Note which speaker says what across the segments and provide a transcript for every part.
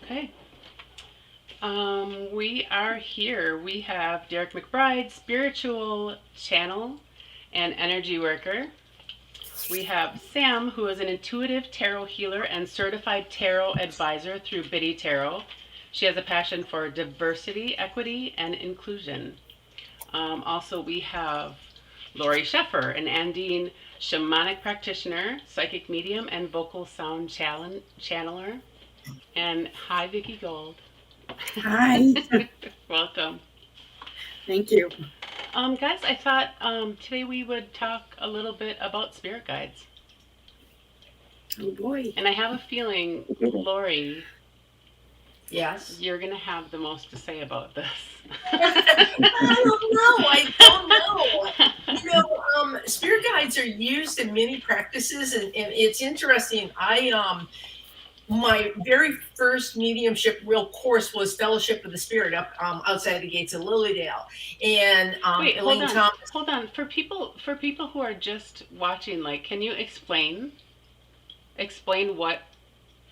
Speaker 1: Okay. We are here. We have Derek McBride, spiritual channel and energy worker. We have Sam, who is an intuitive tarot healer and certified tarot advisor through Biddy Tarot. She has a passion for diversity, equity, and inclusion. Also, we have Lori Sheffer, an Andine shamanic practitioner, psychic medium, and vocal sound channeler. And hi, Vicki Gold.
Speaker 2: Hi,
Speaker 1: Welcome.
Speaker 2: thank you.
Speaker 1: Guys, I thought today we would talk a little bit about spirit guides.
Speaker 2: Oh boy.
Speaker 1: And I have a feeling, Lori,
Speaker 3: Yes.
Speaker 1: you're going to have the most to say about this.
Speaker 3: I don't know. I don't know. Spirit guides are used in many practices, and it's interesting. My very first mediumship real course was Fellowship of the Spirit up outside the gates of Lilydale, and
Speaker 1: Wait,
Speaker 3: Elaine Thomas.
Speaker 1: hold on. For people who are just watching, like, can you explain what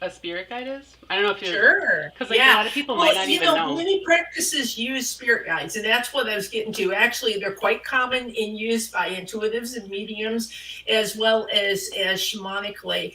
Speaker 1: a spirit guide is? I don't know if you're
Speaker 3: Sure.
Speaker 1: because like a
Speaker 3: Yeah.
Speaker 1: lot of people
Speaker 3: Well,
Speaker 1: might not even know.
Speaker 3: many practices use spirit guides, and that's what I was getting to. Actually, they're quite common in use by intuitives and mediums, as well as shamanically.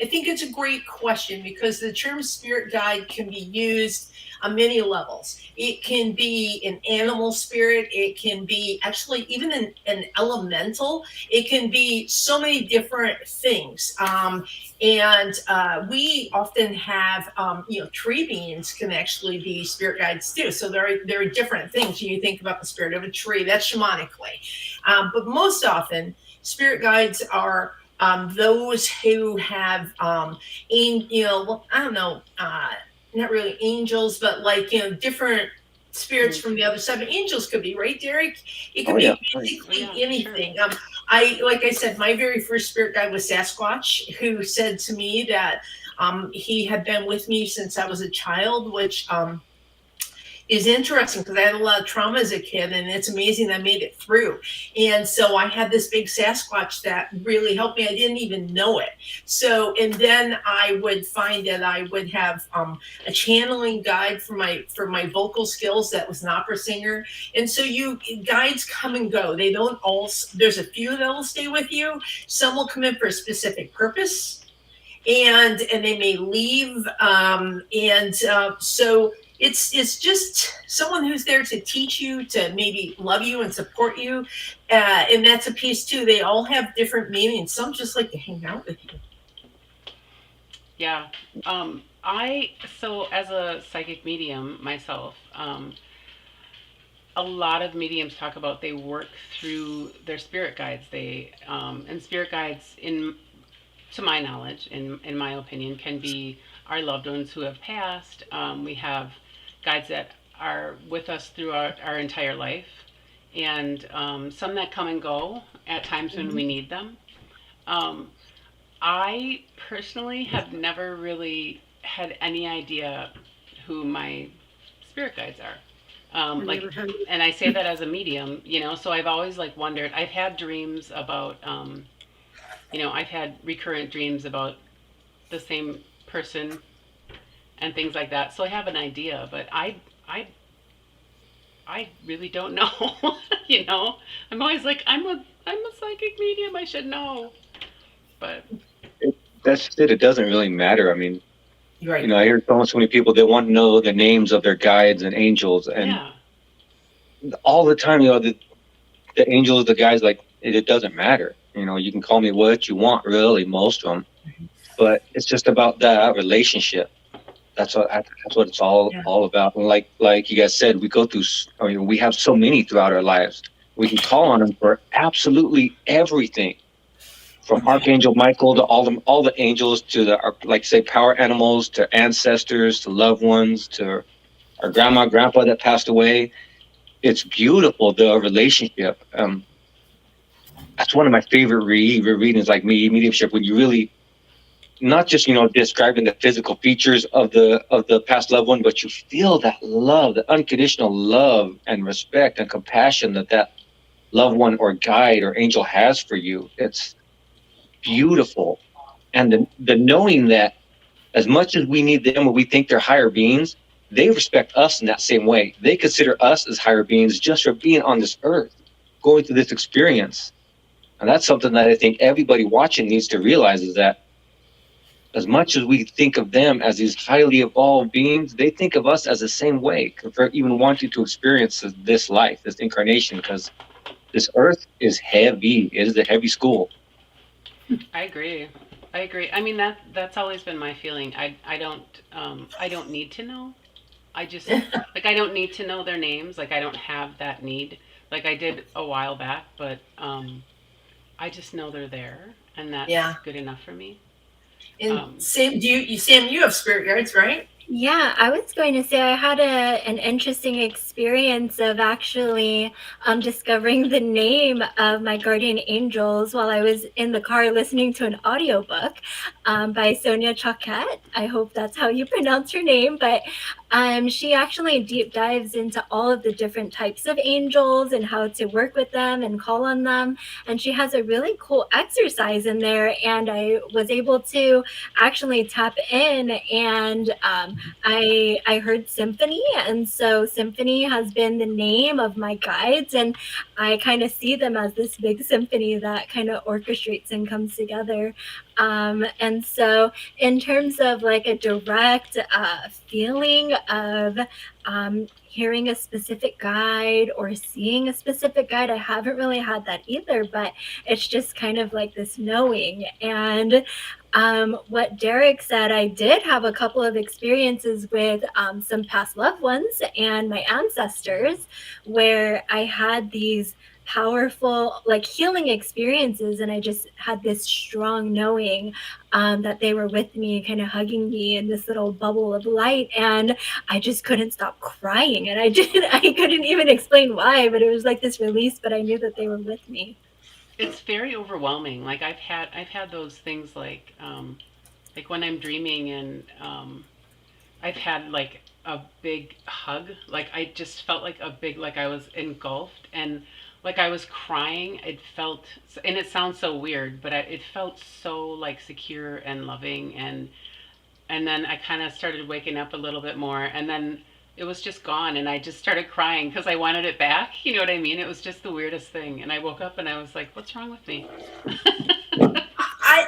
Speaker 3: I think it's a great question because the term spirit guide can be used on many levels. It can be an animal spirit, it can be actually even an elemental, it can be so many different things. And we often have, tree beings can actually be spirit guides too. So there are different things. You think about the spirit of a tree, that's shamanically. But most often, spirit guides are those who have, I don't know, not really angels, but like, different spirits from the other side. But angels could be, right, Derek? It could be basically anything. Like I said, my very first spirit guide was Sasquatch, who said to me that he had been with me since I was a child, which is interesting because I had a lot of trauma as a kid, and it's amazing I made it through. And so I had this big Sasquatch that really helped me. I didn't even know it. So, and then I would find that I would have a channeling guide for my vocal skills. That was an opera singer. And so you guides come and go. They don't all. There's a few that will stay with you. Some will come in for a specific purpose, and they may leave. So it's just someone who's there to teach you, to maybe love you and support you, and that's a piece too. They all have different meanings. Some just like to hang out with you.
Speaker 1: Yeah. I so as a psychic medium myself, a lot of mediums talk about they work through their spirit guides. They and spirit guides, in to my knowledge, in my opinion, can be our loved ones who have passed. We have guides that are with us through our entire life, and some that come and go at times when we need them. Um, I personally have never really had any idea who my spirit guides are. Like, and I say that as a medium, so I've always like wondered. I've had dreams about, I've had recurrent dreams about the same person and things like that. So I have an idea, but I really don't know. I'm always like, I'm a psychic medium. I should know, but
Speaker 4: That's it. It doesn't really matter. I mean,
Speaker 3: Right.
Speaker 4: I hear so many people that want to know the names of their guides and angels, and
Speaker 1: yeah,
Speaker 4: all the time, the angels, the guides, like it doesn't matter. You can call me what you want, really, most of them, but it's just about that relationship. That's what it's
Speaker 3: Yeah.
Speaker 4: all about. And like you guys said, we go through. We have so many throughout our lives. We can call on them for absolutely everything, from Archangel Michael to all the angels to like say power animals to ancestors to loved ones to our grandma grandpa that passed away. It's beautiful, the relationship. That's one of my favorite readings, like mediumship, when you really not just describing the physical features of the past loved one, but you feel that love, the unconditional love and respect and compassion that loved one or guide or angel has for you. It's beautiful. And the knowing that As much as we need them or we think they're higher beings, they respect us in that same way. They consider us as higher beings just for being on this earth, going through this experience. And that's something that I think everybody watching needs to realize, is that as much as we think of them as these highly evolved beings, they think of us as the same way, for even wanting to experience this life, this incarnation, because this earth is heavy. It is a heavy school.
Speaker 1: I agree. I agree. I mean, that's always been my feeling. I don't need to know. I just like, I don't need to know their names. Like, I don't have that need. Like, I did a while back, but I just know they're there, and that's
Speaker 3: Yeah.
Speaker 1: good enough for me.
Speaker 3: And Sam, Sam, you have spirit guides, right?
Speaker 5: Yeah, I was going to say I had an interesting experience of actually discovering the name of my guardian angels while I was in the car listening to an audiobook by Sonia Choquette. I hope that's how you pronounce her name, but she actually deep dives into all of the different types of angels and how to work with them and call on them. And she has a really cool exercise in there, and I was able to actually tap in, and I heard symphony, and so symphony has been the name of my guides, and I kind of see them as this big symphony that kind of orchestrates and comes together. And so in terms of like a direct feeling of hearing a specific guide or seeing a specific guide, I haven't really had that either, but it's just kind of like this knowing. And what Derek said, I did have a couple of experiences with some past loved ones and my ancestors where I had these powerful, like, healing experiences, and I just had this strong knowing that they were with me, kind of hugging me in this little bubble of light, and I just couldn't stop crying, and I couldn't even explain why, but it was like this release, but I knew that they were with me.
Speaker 1: It's very overwhelming. Like, I've had those things, like when I'm dreaming, and I've had like a big hug. Like, I just felt like a big, like I was engulfed, and like I was crying. It felt, and it sounds so weird, but it felt so like secure and loving, and then I kind of started waking up a little bit more, and then it was just gone, and I just started crying because I wanted it back. You know what I mean? It was just the weirdest thing, and I woke up and I was like, "What's wrong with me?"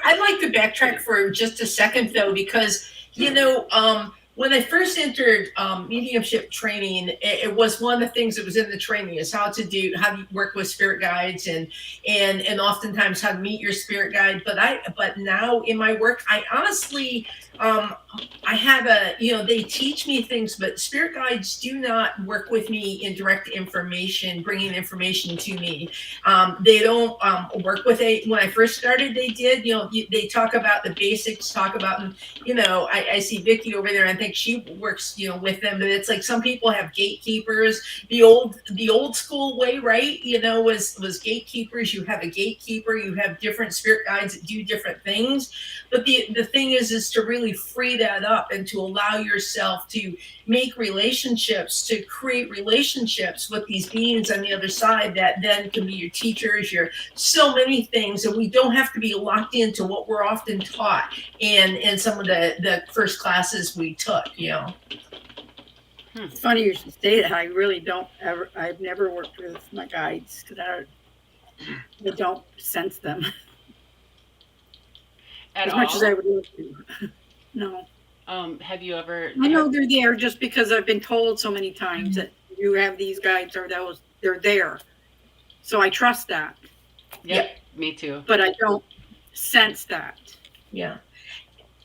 Speaker 3: I'd like to backtrack for just a second though, because when I first entered mediumship training, it was one of the things that was in the training is how to work with spirit guides and oftentimes how to meet your spirit guide. But now in my work, I honestly I have they teach me things, but spirit guides do not work with me in direct information, bringing information to me. They don't work with it. When I first started, they did. They talk about the basics, talk about, I see Vicky over there. I think she works, with them. But it's like some people have gatekeepers. The old school way, right? Was gatekeepers. You have a gatekeeper. You have different spirit guides that do different things. But the thing is to really free that up and to allow yourself to make relationships, to create relationships with these beings on the other side that then can be your teachers, your so many things. And we don't have to be locked into what we're often taught in some of the first classes we took,
Speaker 2: It's funny you should say that. I really don't ever, I've never worked with my guides because I don't sense them
Speaker 1: At
Speaker 2: as
Speaker 1: all?
Speaker 2: much as I would love to. No.
Speaker 1: Have you ever?
Speaker 2: I know they're there just because I've been told so many times that you have these guides or they're there. So I trust that,
Speaker 1: Yep, me too.
Speaker 2: but I don't sense that.
Speaker 3: Yeah.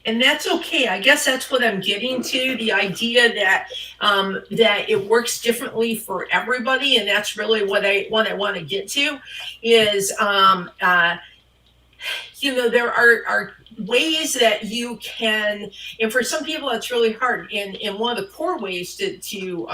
Speaker 3: And that's okay. I guess that's what I'm getting to, the idea that that it works differently for everybody. And that's really what I want to get to is, there are ways that you can, and for some people that's really hard. And one of the core ways to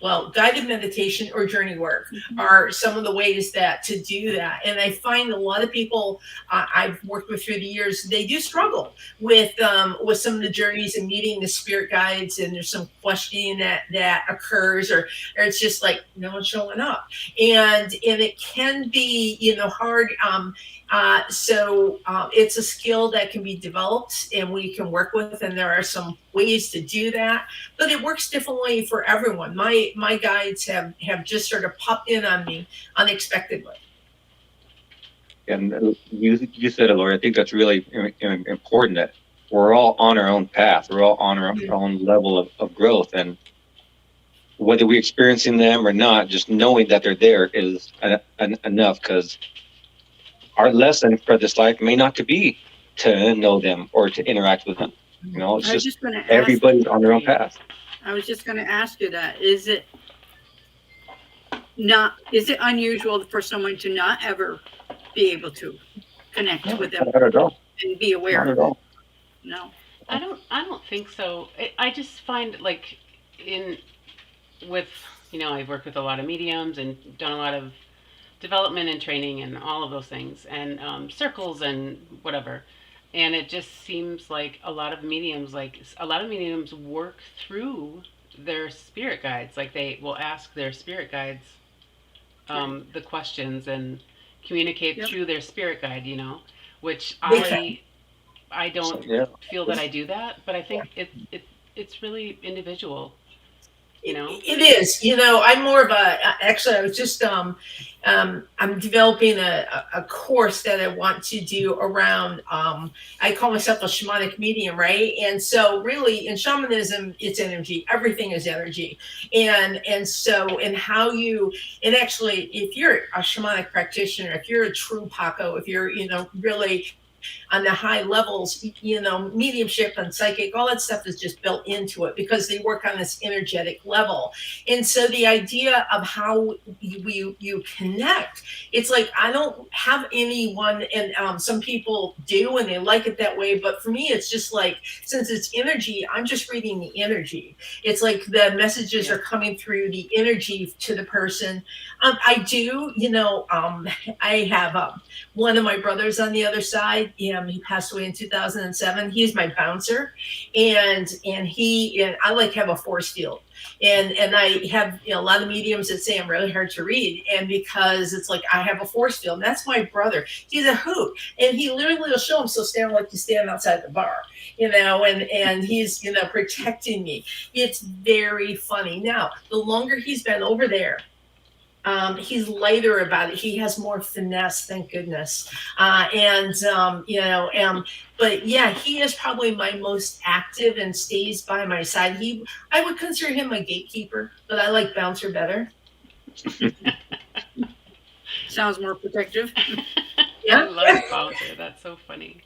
Speaker 3: well, guided meditation or journey work are some of the ways that to do that. And I find a lot of people I've worked with through the years, they do struggle with some of the journeys and meeting the spirit guides, and there's some questioning that occurs, or it's just like no one's showing up, and it can be hard. So it's a skill that can be developed and we can work with, and there are some ways to do that, but it works differently for everyone. My guides have just sort of popped in on me unexpectedly.
Speaker 4: And you said it, Lori. I think that's really important, that we're all on our own path. We're all on our own level of growth, and whether we're experiencing them or not, just knowing that they're there is enough, because our lesson for this life may not to be to know them or to interact with them. It's
Speaker 2: I was
Speaker 4: just
Speaker 2: going to ask.
Speaker 4: everybody's on their own path.
Speaker 2: I was just going to ask you that. Is it unusual for someone to not ever be able to connect with them
Speaker 4: Not at all.
Speaker 2: and be aware
Speaker 4: Not
Speaker 2: of
Speaker 4: at
Speaker 2: it?
Speaker 4: all.
Speaker 2: No.
Speaker 1: I don't think so. I just find, like, I've worked with a lot of mediums and done a lot of development and training and all of those things, and circles and whatever. And it just seems like a lot of mediums work through their spirit guides. Like, they will ask their spirit guides the questions and communicate through their spirit guide, which I don't feel that I do that, but I think it's really individual.
Speaker 3: It is. I'm more of actually, I was just I'm developing a course that I want to do around I call myself a shamanic medium, right? And so really in shamanism, it's energy. Everything is energy. And so how you, and actually if you're a shamanic practitioner, if you're a true Paco, if you're really on the high levels, mediumship and psychic, all that stuff is just built into it because they work on this energetic level. And so the idea of how you connect, it's like I don't have anyone, and some people do and they like it that way, but for me it's just like, since it's energy, I'm just reading the energy. It's like the messages are coming through the energy to the person. I do, I have one of my brothers on the other side. He passed away in 2007. He's my bouncer, and I like have a force field, and I have a lot of mediums that say I'm really hard to read, and because it's like I have a force field, and that's my brother. He's a hoot, and he literally will show himself standing like he's standing outside the bar, and he's protecting me. It's very funny. Now, the longer he's been over there, he's lighter about it. He has more finesse, thank goodness. But yeah, he is probably my most active and stays by my side. I would consider him a gatekeeper, but I like bouncer better.
Speaker 2: Sounds more protective.
Speaker 1: I love bouncer. That's so funny.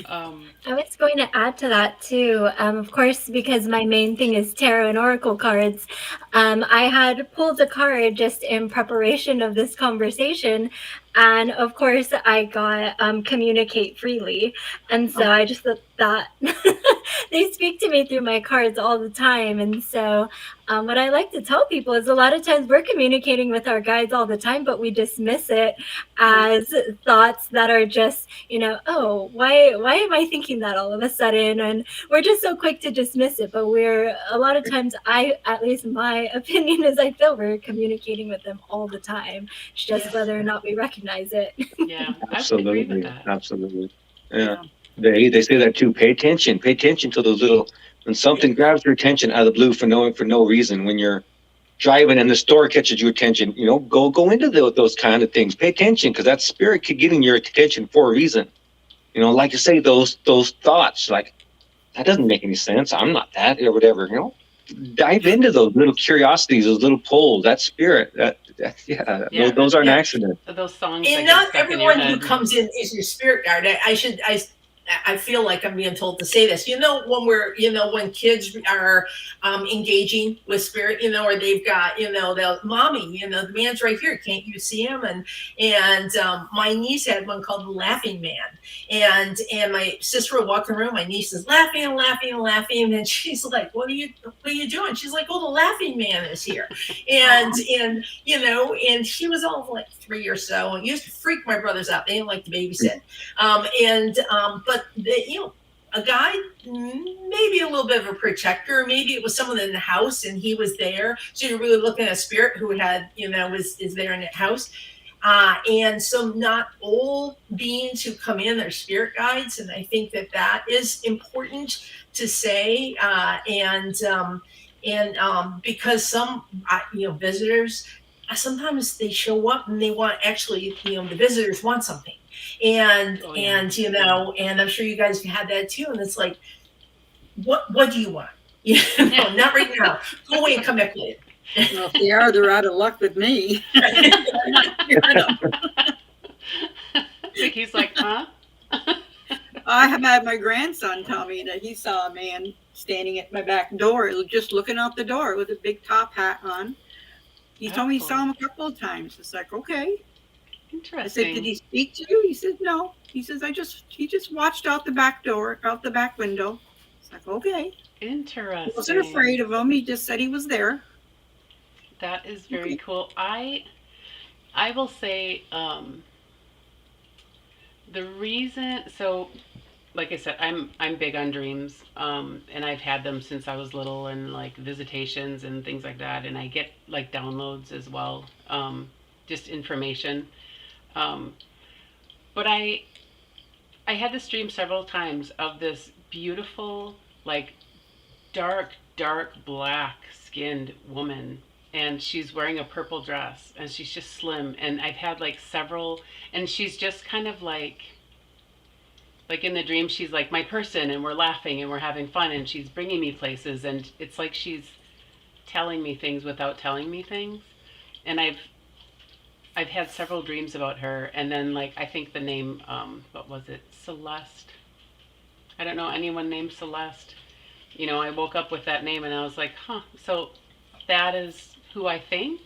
Speaker 5: I was going to add to that too. Of course, because my main thing is tarot and oracle cards, I had pulled a card just in preparation of this conversation, and of course I got communicate freely, and so I just thought they speak to me through my cards all the time. And so what I like to tell people is a lot of times we're communicating with our guides all the time, but we dismiss it as thoughts that are just, oh, why am I thinking that all of a sudden? And we're just so quick to dismiss it. But a lot of times, at least my opinion is, I feel we're communicating with them all the time. It's just whether or not we recognize it.
Speaker 1: Yeah, I would agree with that.
Speaker 4: Absolutely. Yeah. They say that too. Pay attention to those little, when something grabs your attention out of the blue for no reason, when you're driving and the store catches your attention, go into those kind of things. Pay attention, because that spirit could get in your attention for a reason. Like you say, those thoughts, like, that doesn't make any sense. I'm not that, or whatever. Dive into those little curiosities, those little pulls, that spirit. Those aren't an accident.
Speaker 1: Those songs.
Speaker 3: And not everyone who comes in is your spirit guide. I feel like I'm being told to say this. When kids are engaging with spirit, or they've got, the mommy, the man's right here. Can't you see him? And my niece had one called the Laughing Man, and my sister would walk in the room. My niece is laughing and laughing and laughing, and she's like, "What are you doing?" She's like, "Oh, the Laughing Man is here," and and she was all like 3 or so, and used to freak my brothers out. They didn't like to babysit. But a guy, maybe a little bit of a protector, maybe it was someone in the house and he was there. So you're really looking at a spirit who had, is there in that house. And so not all beings who come in are spirit guides. And I think that is important to say. Because some, visitors, sometimes they show up and they want, actually, the visitors want something. And I'm sure you guys had that too. And it's like, what do you want? Not right now. Go away and come back later.
Speaker 2: Well, if they are, they're out of luck with me.
Speaker 1: He's like, huh?
Speaker 2: I have had my grandson tell me that he saw a man standing at my back door, just looking out the door with a big top hat on. He told me he saw him a couple of times. It's like, okay.
Speaker 1: Interesting.
Speaker 2: I said, did he speak to you? He said, no. He says, he just watched out the back door, out the back window. It's like, okay.
Speaker 1: Interesting.
Speaker 2: He wasn't afraid of him. He just said he was there.
Speaker 1: That is very cool. I will say, the reason, so like I said, I'm big on dreams, and I've had them since I was little, and like visitations and things like that, and I get like downloads as well, just information. But I had this dream several times of this beautiful, like dark black skinned woman, and she's wearing a purple dress, and she's just slim, and I've had like several, and she's just kind of like in the dream, she's like my person, and we're laughing and we're having fun, and she's bringing me places, and it's like she's telling me things without telling me things. And I've had several dreams about her, and then like I think the name, what was it, Celeste? I don't know anyone named Celeste. I woke up with that name and I was like, huh, so that is who I think.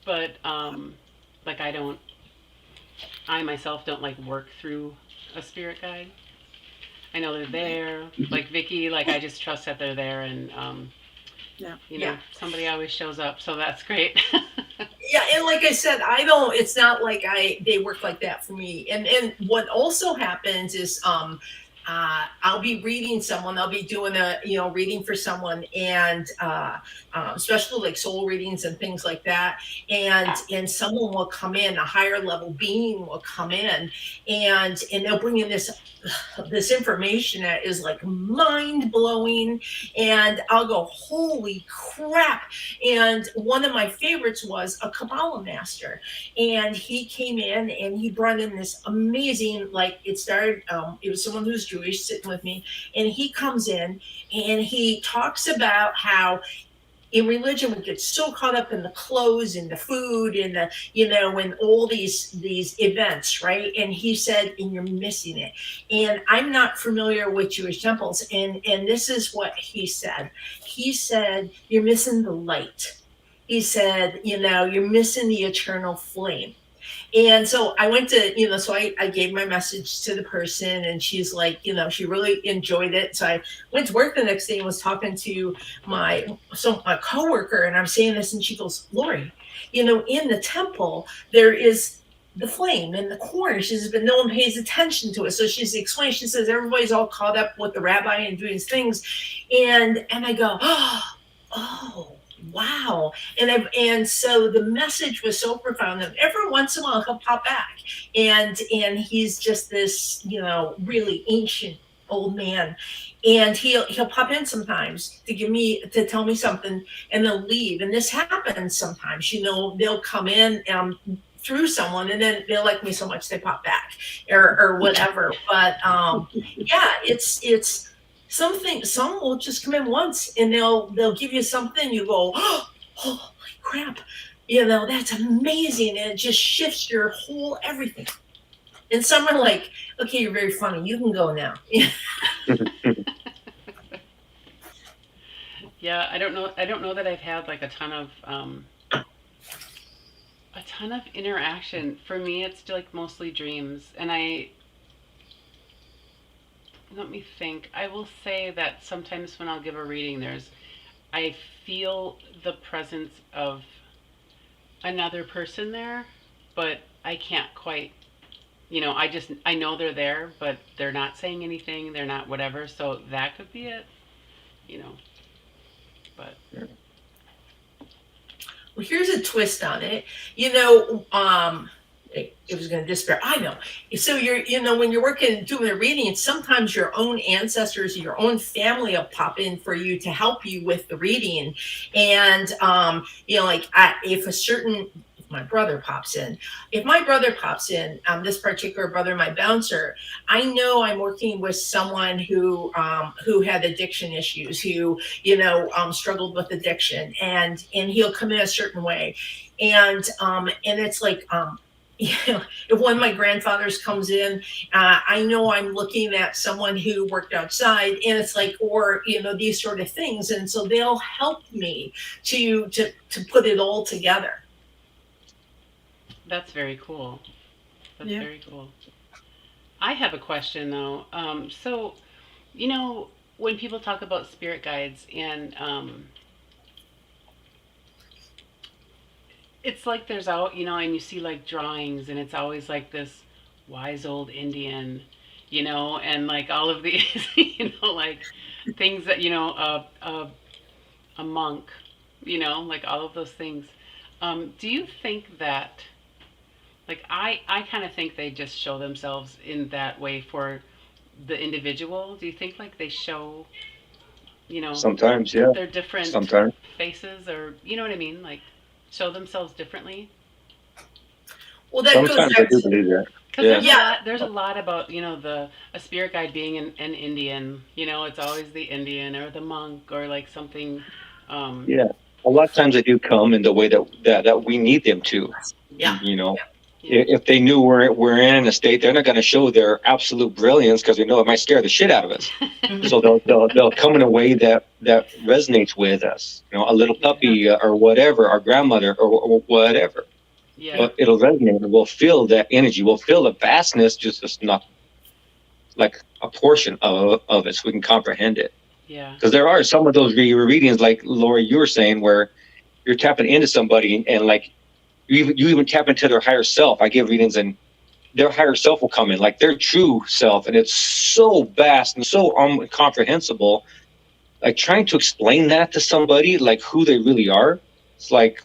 Speaker 1: But like I myself don't like work through a spirit guide. I know they're there, like Vicky, like I just trust that they're there, and somebody always shows up, so that's great.
Speaker 3: Yeah, and like I said, it's not like they work like that for me. And what also happens is I'll be reading someone, I'll be doing a reading for someone, and especially like soul readings and things like that, and someone will come in, a higher level being will come in, and they'll bring in this information that is like mind blowing, and I'll go, holy crap. And one of my favorites was a Kabbalah master, and he came in and he brought in this amazing, like it started, it was someone who's Jewish sitting with me, and he comes in and he talks about how in religion we get so caught up in the clothes and the food and and all these events, right? And he said, and you're missing it. And I'm not familiar with Jewish temples, and this is what he said. He said, you're missing the light. He said, you're missing the eternal flame. And so I went to, so I gave my message to the person, and she's like, she really enjoyed it. So I went to work the next day and was talking to my coworker, and I'm saying this, and she goes, Lori, in the temple, there is the flame in the corner. She says, but no one pays attention to it. So she's explaining, she says, everybody's all caught up with the rabbi and doing his things. And I go, oh. Wow. And so the message was so profound that every once in a while he'll pop back, and he's just this, really ancient old man, and he'll pop in sometimes to tell me something, and they'll leave. And this happens sometimes, they'll come in through someone, and then they like me so much they pop back or whatever. But it's something. Some will just come in once and they'll give you something. You go, oh, holy crap! That's amazing, and it just shifts your whole everything. And some are like, okay, you're very funny. You can go now.
Speaker 1: Yeah, I don't know. I don't know that I've had like a ton of interaction. For me, it's like mostly dreams, and let me think. I will say that sometimes when I'll give a reading, I feel the presence of another person there, but I can't quite, I know they're there, but they're not saying anything. They're not whatever. So that could be it, you know. But
Speaker 3: Well, here's a twist on it. You know, it was going to disappear. I know. So when you're working, doing a reading, sometimes your own ancestors, your own family will pop in for you to help you with the reading. And, if my brother pops in, this particular brother, my bouncer, I know I'm working with someone who had addiction issues, who, struggled with addiction, and he'll come in a certain way. And it's like, if one of my grandfathers comes in, I know I'm looking at someone who worked outside, and it's like, or these sort of things, and so they'll help me to put it all together.
Speaker 1: that's very cool. That's
Speaker 2: Yeah.
Speaker 1: very cool. I have a question though. So, when people talk about spirit guides and it's like there's out, and you see like drawings, and it's always like this wise old Indian, and like all of these, like things that, a monk, like all of those things. Do you think that, like, I kind of think they just show themselves in that way for the individual? Do you think like they show,
Speaker 4: Sometimes, yeah.
Speaker 1: their different
Speaker 4: Sometimes.
Speaker 1: faces, or you know what I mean? Like show themselves differently?
Speaker 3: Well, that goes
Speaker 4: Sometimes I
Speaker 3: back
Speaker 4: do
Speaker 3: to,
Speaker 4: believe that.
Speaker 1: Because
Speaker 4: Yeah.
Speaker 1: there's a lot about a spirit guide being an Indian. It's always the Indian or the monk or like something.
Speaker 4: Yeah. A lot of times they do come in the way that we need them to.
Speaker 3: yeah.
Speaker 1: Yeah.
Speaker 4: If they knew we're in a state, they're not going to show their absolute brilliance because they know it might scare the shit out of us. So they'll come in a way that resonates with us. A little puppy or whatever, our grandmother or whatever.
Speaker 1: Yeah.
Speaker 4: But it'll resonate, and we'll feel that energy. We'll feel the vastness, just not like a portion of it, so we can comprehend it.
Speaker 1: Yeah.
Speaker 4: Because there are some of those readings, like Lori, you were saying, where you're tapping into somebody, and like you even tap into their higher self. I give readings, and their higher self will come in, like their true self, and it's so vast and so incomprehensible. Like trying to explain that to somebody, like who they really are, it's like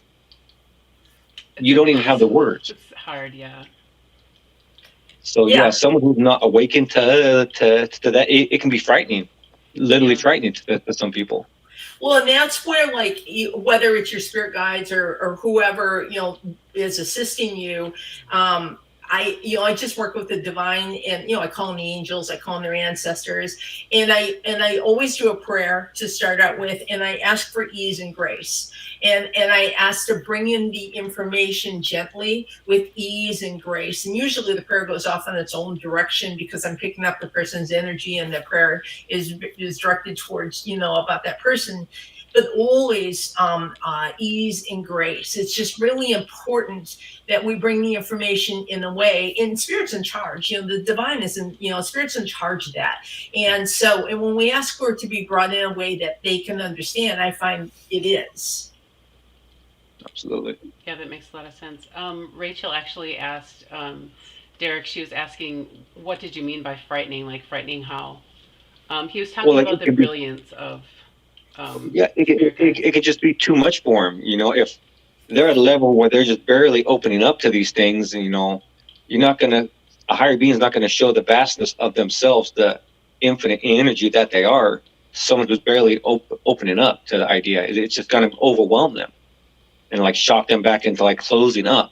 Speaker 4: you don't even have the words.
Speaker 1: It's hard, yeah.
Speaker 4: So
Speaker 3: Yeah.
Speaker 4: someone who's not awakened to that, it can be frightening, literally
Speaker 1: Yeah.
Speaker 4: frightening to some people.
Speaker 3: Well, and that's where, like, whether it's your spirit guides or whoever is assisting you, I just work with the divine, and I call them the angels, I call them their ancestors, and I always do a prayer to start out with, and I ask for ease and grace, and I ask to bring in the information gently with ease and grace, and usually the prayer goes off in its own direction because I'm picking up the person's energy, and the prayer is directed towards about that person. But always ease and grace. It's just really important that we bring the information in a way, and spirit's in charge. The divine is spirit's in charge of that. And when we ask for it to be brought in a way that they can understand, I find it is.
Speaker 4: Absolutely.
Speaker 1: Yeah, that makes a lot of sense. Rachel actually asked Derek, she was asking, what did you mean by frightening? Like frightening how? He was talking about the brilliance of
Speaker 4: it could just be too much for them. If they're at a level where they're just barely opening up to these things, you're not gonna, a higher being is not gonna show the vastness of themselves, the infinite energy that they are. Someone who's barely opening up to the idea, it's just gonna overwhelm them and like shock them back into like closing up.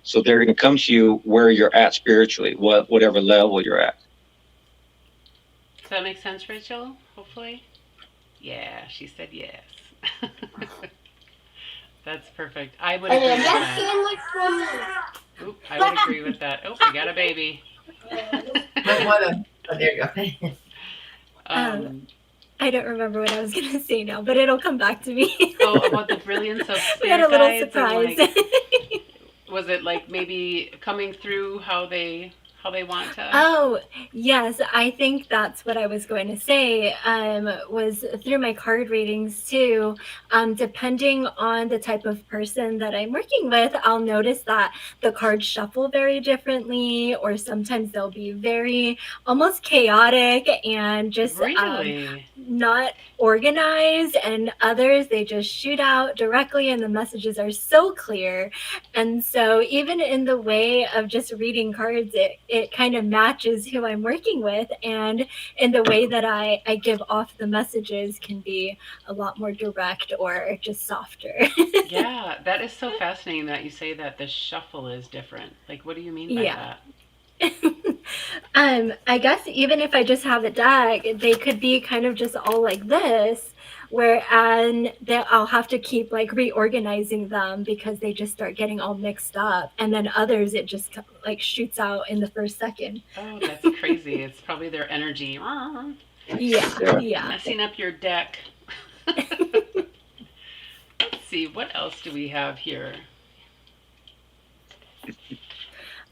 Speaker 4: So they're gonna come to you where you're at spiritually, whatever level you're at.
Speaker 1: Does that make sense, Rachel? Hopefully. Yeah, she said yes. That's perfect. I would agree with that. Oop, I would agree with that. Oh, we got a baby.
Speaker 3: Might wanna, oh, there you go.
Speaker 1: Um,
Speaker 5: I don't remember what I was going to say now, but it'll come back to me.
Speaker 1: oh, about the brilliance of
Speaker 5: We had
Speaker 1: spirit
Speaker 5: a little
Speaker 1: guides and
Speaker 5: surprise.
Speaker 1: like, was it like maybe coming through how they want to?
Speaker 5: Oh, yes, I think that's what I was going to say. Was through my card readings too. Depending on the type of person that I'm working with, I'll notice that the cards shuffle very differently, or sometimes they'll be very almost chaotic and just
Speaker 1: Really?
Speaker 5: not organized, and others they just shoot out directly, and the messages are so clear. And so, even in the way of just reading cards, it kind of matches who I'm working with. And in the way that I give off the messages can be a lot more direct or just softer.
Speaker 1: Yeah, that is so fascinating that you say that the shuffle is different. Like, what do you mean by
Speaker 5: Yeah.
Speaker 1: that?
Speaker 5: I guess even if I just have a deck, they could be kind of just all like this, whereas that I'll have to keep like reorganizing them because they just start getting all mixed up, and then others it just like shoots out in the first second.
Speaker 1: Oh, that's crazy. It's probably their energy.
Speaker 5: Yeah, yeah.
Speaker 1: Messing up your deck. Let's see, what else do we have here?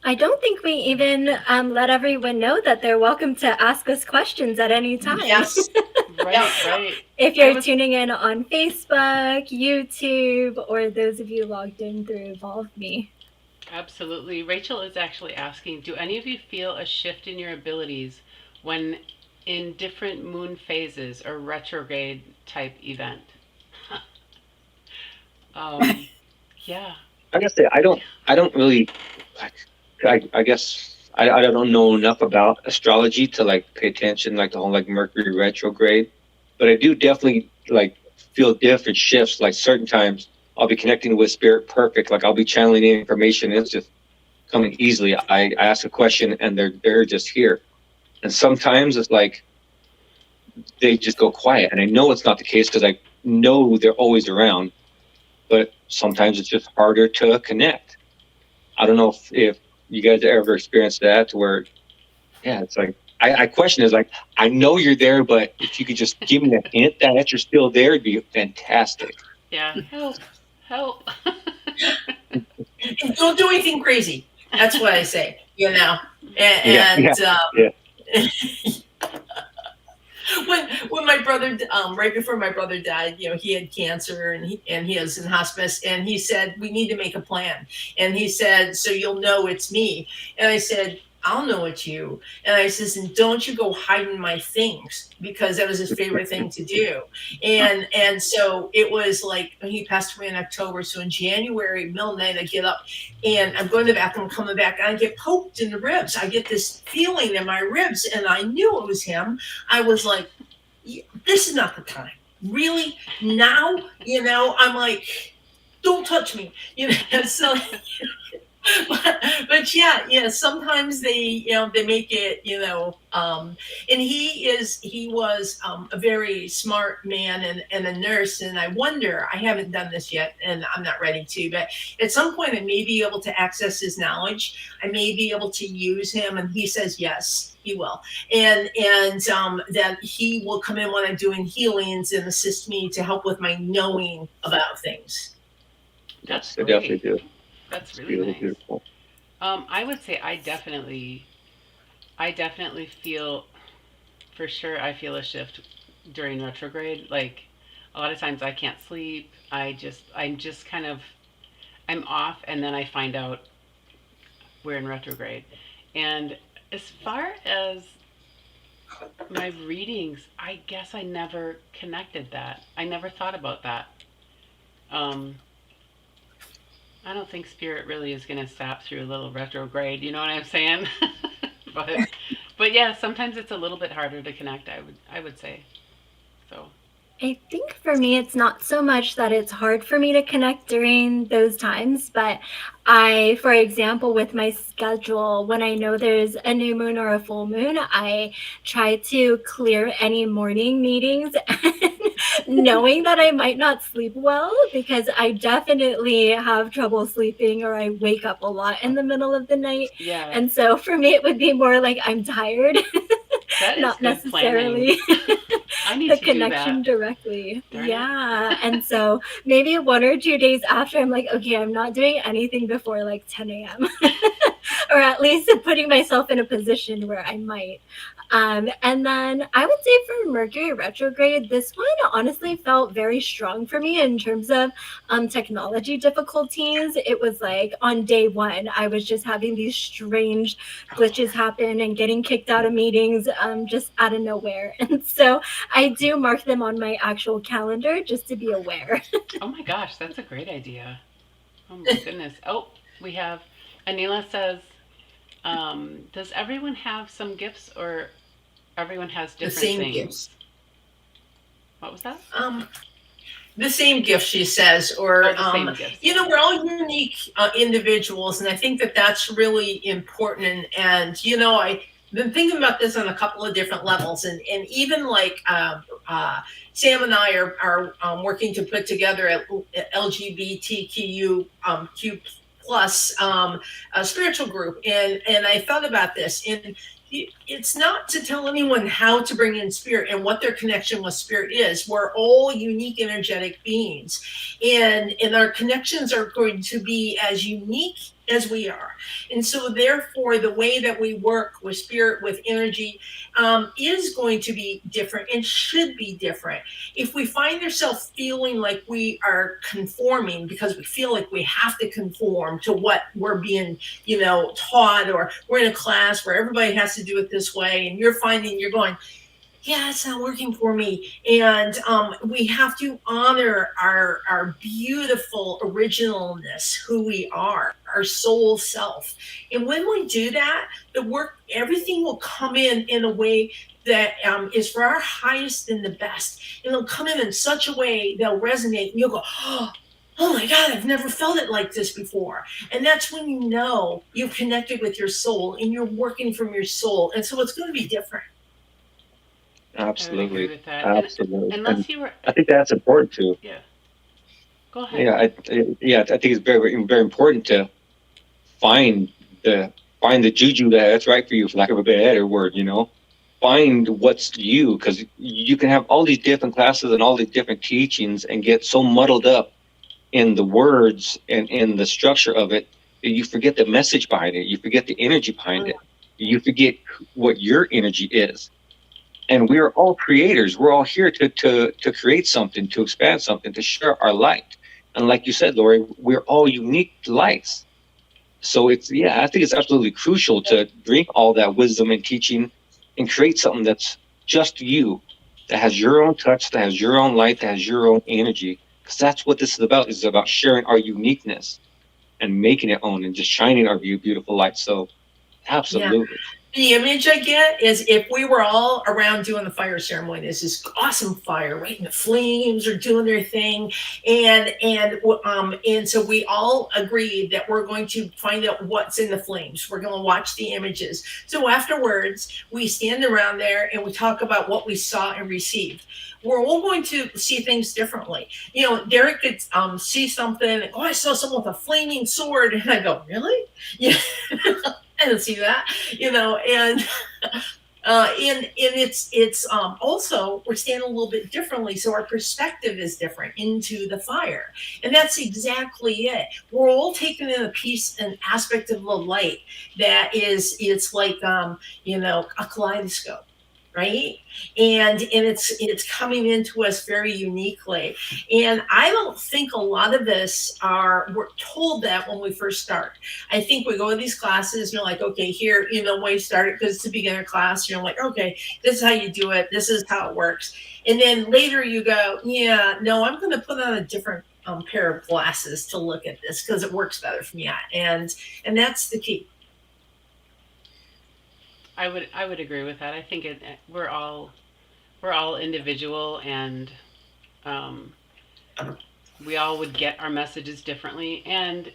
Speaker 5: I don't think we even let everyone know that they're welcome to ask us questions at any time.
Speaker 3: Yes.
Speaker 1: Right,
Speaker 3: Yeah.
Speaker 1: right.
Speaker 5: If you're
Speaker 1: I was-
Speaker 5: tuning in on Facebook, YouTube, or those of you logged in through Evolve Me.
Speaker 1: Absolutely. Rachel is actually asking, do any of you feel a shift in your abilities when in different moon phases or retrograde type event? Yeah.
Speaker 4: Like I say, I don't really, I guess I don't know enough about astrology to like pay attention like the whole like Mercury retrograde, but I do definitely like feel different shifts. Like certain times I'll be connecting with spirit perfect, like I'll be channeling the information. It's just coming easily. I ask a question and they're just here, and sometimes it's like they just go quiet, and I know it's not the case because I know they're always around, but sometimes it's just harder to connect. I don't know if you guys ever experienced that where, yeah, it's like, I question is like, I know you're there, but if you could just give me a hint that you're still there, it'd be fantastic.
Speaker 1: Yeah. Help. Help.
Speaker 3: Don't do anything crazy. That's what I say, you know. When my brother, right before my brother died, you know, he had cancer and he was in hospice, and he said we need to make a plan. And he said, so you'll know it's me. And I said, I'll know it's you. And I says, and don't you go hiding my things, because that was his favorite thing to do. And so it was like he passed away in October. So in January, middle of the night, I get up and I'm going to the bathroom, coming back, and I get poked in the ribs. I get this feeling in my ribs, and I knew it was him. I was like, this is not the time. Really? Now? You know, I'm like, don't touch me. You know, so but yeah, sometimes they make it, and he was a very smart man and a nurse. And I wonder, I haven't done this yet and I'm not ready to, but at some point I may be able to access his knowledge. I may be able to use him, and he says yes, he will. And that he will come in when I'm doing healings and assist me to help with my knowing about things.
Speaker 1: That's
Speaker 4: I
Speaker 1: great.
Speaker 4: definitely do.
Speaker 1: That's
Speaker 4: It's
Speaker 1: really
Speaker 4: really
Speaker 1: nice.
Speaker 4: beautiful.
Speaker 1: I would say I definitely feel, for sure, I feel a shift during retrograde. Like a lot of times I can't sleep. I'm just kind of, I'm off, and then I find out we're in retrograde. And as far as my readings, I guess I never connected that. I never thought about that. Um, I don't think spirit really is going to sap through a little retrograde. You know what I'm saying? but but yeah, sometimes it's a little bit harder to connect. I would say. So
Speaker 5: I think for me, it's not so much that it's hard for me to connect during those times, but for example, with my schedule, when I know there's a new moon or a full moon, I try to clear any morning meetings and knowing that I might not sleep well, because I definitely have trouble sleeping, or I wake up a lot in the middle of the night.
Speaker 1: Yeah,
Speaker 5: And so for me, it would be more like I'm tired,
Speaker 1: that is
Speaker 5: not
Speaker 1: good planning.
Speaker 5: necessarily
Speaker 1: I need
Speaker 5: the
Speaker 1: to do
Speaker 5: connection
Speaker 1: that.
Speaker 5: directly.
Speaker 1: Darn it.
Speaker 5: Yeah. And so maybe 1 or 2 days after, I'm like, okay, I'm not doing anything before like 10 a.m. or at least putting myself in a position where I might. And then I would say for Mercury retrograde, this one honestly felt very strong for me in terms of technology difficulties. It was like on day one, I was just having these strange glitches happen and getting kicked out of meetings just out of nowhere. And so I do mark them on my actual calendar just to be aware.
Speaker 1: Oh my gosh, that's a great idea. Oh my goodness. Oh, we have Anila says, does everyone have some gifts or everyone has
Speaker 3: The
Speaker 1: different
Speaker 3: same
Speaker 1: things?
Speaker 3: gifts.
Speaker 1: What was that?
Speaker 3: The same gift, she says,
Speaker 1: Oh,
Speaker 3: or
Speaker 1: the same gifts.
Speaker 3: we're all unique individuals, and I think that that's really important. And I've been thinking about this on a couple of different levels, and even like Sam and I are working to put together a LGBTQ Q plus a spiritual group, and I thought about this, and it's not to tell anyone how to bring in spirit and what their connection with spirit is. We're all unique energetic beings, and our connections are going to be as unique as we are. And so therefore the way that we work with spirit, with energy, is going to be different and should be different. If we find ourselves feeling like we are conforming because we feel like we have to conform to what we're being taught, or we're in a class where everybody has to do it this way, and you're finding you're going, yeah, it's not working for me. And we have to honor our beautiful originalness, who we are, our soul self. And when we do that, the work, everything will come in a way that is for our highest and the best. And it'll come in such a way they'll resonate, and you'll go, oh my God, I've never felt it like this before. And that's when you know you've connected with your soul and you're working from your soul. And so it's going to be different.
Speaker 1: I would agree
Speaker 4: Absolutely.
Speaker 1: with that.
Speaker 4: Absolutely.
Speaker 1: Unless
Speaker 4: And
Speaker 1: you were,
Speaker 4: I think that's important too.
Speaker 1: yeah. Go ahead.
Speaker 4: Yeah, I think it's very, very important to find the juju that's right for you, for lack of a better word. Find what's you, because you can have all these different classes and all these different teachings and get so muddled up in the words and in the structure of it that you forget the message behind it. You forget the energy behind it. You forget what your energy is. And we are all creators. We're all here to create something, to expand something, to share our light. And like you said, Lori, we're all unique lights. So I think it's absolutely crucial to bring all that wisdom and teaching and create something that's just you, that has your own touch, that has your own light, that has your own energy. Because that's what this is about. It's about sharing our uniqueness and making it own and just shining our beautiful light. So absolutely.
Speaker 3: The image I get is if we were all around doing the fire ceremony, there's this awesome fire, right? And the flames are doing their thing. And so we all agreed that we're going to find out what's in the flames. We're going to watch the images. So afterwards, we stand around there and we talk about what we saw and received. We're all going to see things differently. Derek could see something. Oh, I saw someone with a flaming sword. And I go, really? Yeah. I didn't see that, and it's also we're standing a little bit differently, so our perspective is different into the fire, and that's exactly it. We're all taking in a piece, an aspect of the light that it's like a kaleidoscope, right? And it's coming into us very uniquely. And I don't think a lot of us we're told that when we first start. I think we go to these classes, you're like, okay, here, when you start it, because it's a beginner class, you're like, okay, this is how you do it, this is how it works. And then later you go, yeah, no, I'm going to put on a different pair of glasses to look at this because it works better for me. And that's the key.
Speaker 1: I would agree with that. I think we're all individual, and we all would get our messages differently. And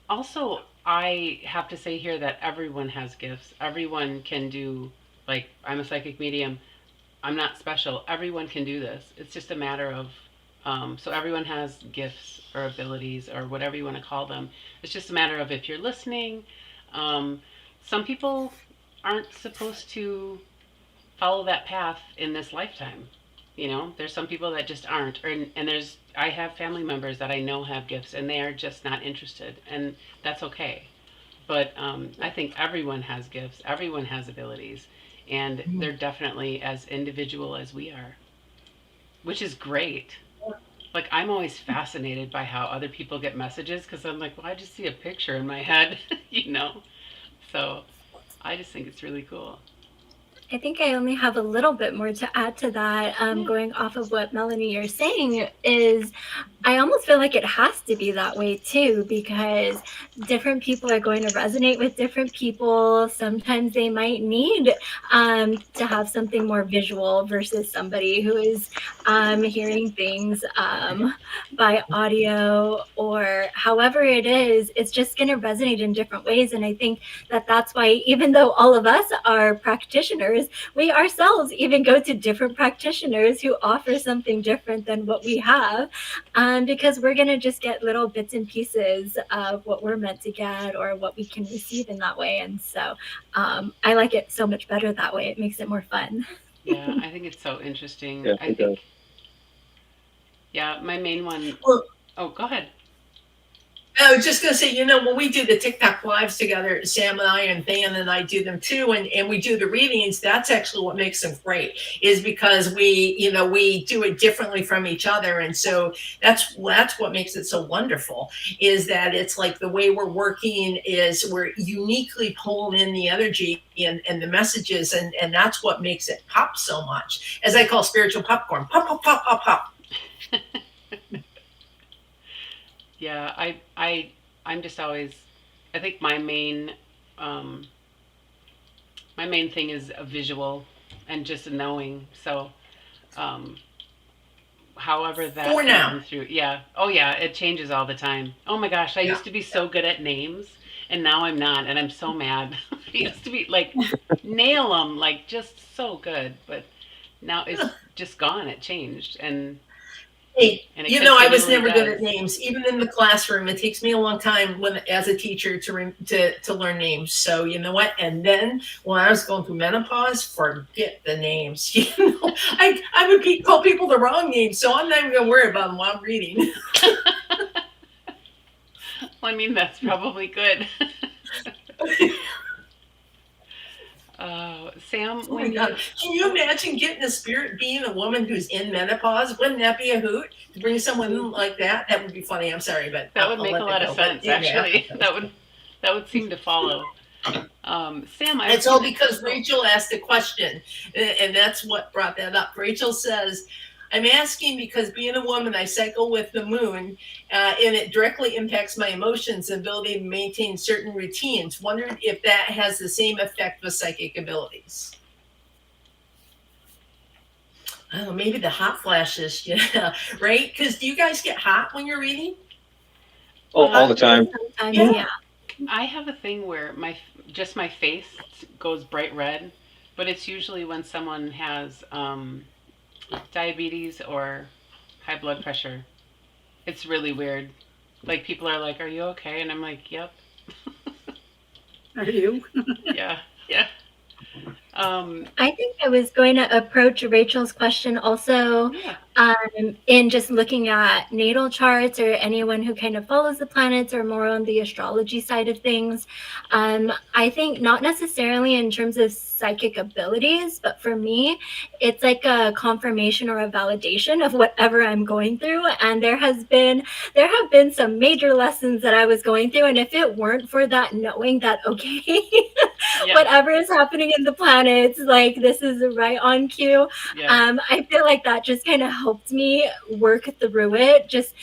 Speaker 1: also, I have to say here that everyone has gifts. Everyone can do, like, I'm a psychic medium. I'm not special. Everyone can do this. It's just a matter of, so everyone has gifts or abilities or whatever you want to call them. It's just a matter of if you're listening. Um, some people aren't supposed to follow that path in this lifetime. You know, there's some people that just aren't, and there's I have family members that I know have gifts, and they are just not interested, and that's okay. But I think everyone has gifts, everyone has abilities, and they're definitely as individual as we are, which is great. Like I'm always fascinated by how other people get messages because I'm like, well, I just see a picture in my head, you know. So I just think it's really cool.
Speaker 5: I think I only have a little bit more to add to that. Going off of what Melanie you're saying is, I almost feel like it has to be that way too, because different people are going to resonate with different people. Sometimes they might need to have something more visual versus somebody who is hearing things by audio or however it is. It's just going to resonate in different ways. And I think that that's why, even though all of us are practitioners, we ourselves even go to different practitioners who offer something different than what we have, because we're going to just get little bits and pieces of what we're meant to get or what we can receive in that way. And so I like it so much better that way. It makes it more fun.
Speaker 1: Yeah, I think it's so interesting.
Speaker 4: Yeah,
Speaker 1: I
Speaker 4: it does.
Speaker 1: think, yeah, my main one.
Speaker 3: Well,
Speaker 1: Oh, go ahead.
Speaker 3: I was just gonna say, when we do the TikTok lives together, Sam and I and Dan and I do them too, and we do the readings. That's actually what makes them great, is because we do it differently from each other, and so that's what makes it so wonderful. Is that it's like the way we're working is we're uniquely pulling in the energy and the messages, and that's what makes it pop so much. As I call spiritual popcorn, pop pop pop pop pop.
Speaker 1: Yeah, I'm just always. I think my main thing is a visual and just a knowing. So, however that
Speaker 3: For now.
Speaker 1: comes through, yeah. Oh yeah, it changes all the time. Oh my gosh, I
Speaker 3: Yeah.
Speaker 1: used to be so good at names, and now I'm not, and I'm so mad. I used to be like nail them, like just so good, but now it's just gone. It changed, and
Speaker 3: Hey,
Speaker 1: and it
Speaker 3: I was
Speaker 1: continually
Speaker 3: never good
Speaker 1: does.
Speaker 3: at names, even in the classroom. It takes me a long time as a teacher to learn names. So you know what? And then when I was going through menopause, forget the names. I would call people the wrong names, so I'm not even gonna worry about them while I'm reading.
Speaker 1: Well, I mean, that's probably good. Sam,
Speaker 3: Oh my
Speaker 1: when you,
Speaker 3: God. Can you imagine getting a spirit being a woman who's in menopause? Wouldn't that be a hoot to bring someone in like that? That would be funny. I'm sorry, but
Speaker 1: that would
Speaker 3: I'll
Speaker 1: make
Speaker 3: let
Speaker 1: a
Speaker 3: that
Speaker 1: lot of
Speaker 3: go. But
Speaker 1: sense,
Speaker 3: yeah.
Speaker 1: actually. That would seem to follow. Sam, I
Speaker 3: It's all because Rachel asked a question, and that's what brought that up. Rachel says, I'm asking because being a woman, I cycle with the moon, and it directly impacts my emotions and ability to maintain certain routines. Wondered if that has the same effect with psychic abilities. I don't know, maybe the hot flashes, yeah, right? Because do you guys get hot when you're reading?
Speaker 4: Oh, all the time.
Speaker 5: Sometimes,
Speaker 3: Yeah.
Speaker 5: yeah.
Speaker 1: I have a thing where my face goes bright red, but it's usually when someone has diabetes or high blood pressure. It's really weird. Like people are like, "Are you okay?" And I'm like, "Yep,
Speaker 2: Are you?
Speaker 1: yeah, yeah."
Speaker 5: I think I was going to approach Rachel's question also
Speaker 1: Yeah,
Speaker 5: in just looking at natal charts or anyone who kind of follows the planets or more on the astrology side of things. I think not necessarily in terms of psychic abilities, but for me, it's like a confirmation or a validation of whatever I'm going through. And there have been some major lessons that I was going through, and if it weren't for that knowing that okay,
Speaker 1: yeah,
Speaker 5: whatever is happening in the planets, like this is right on cue.
Speaker 1: yeah,
Speaker 5: I feel like that just kind of helped me work through it. Just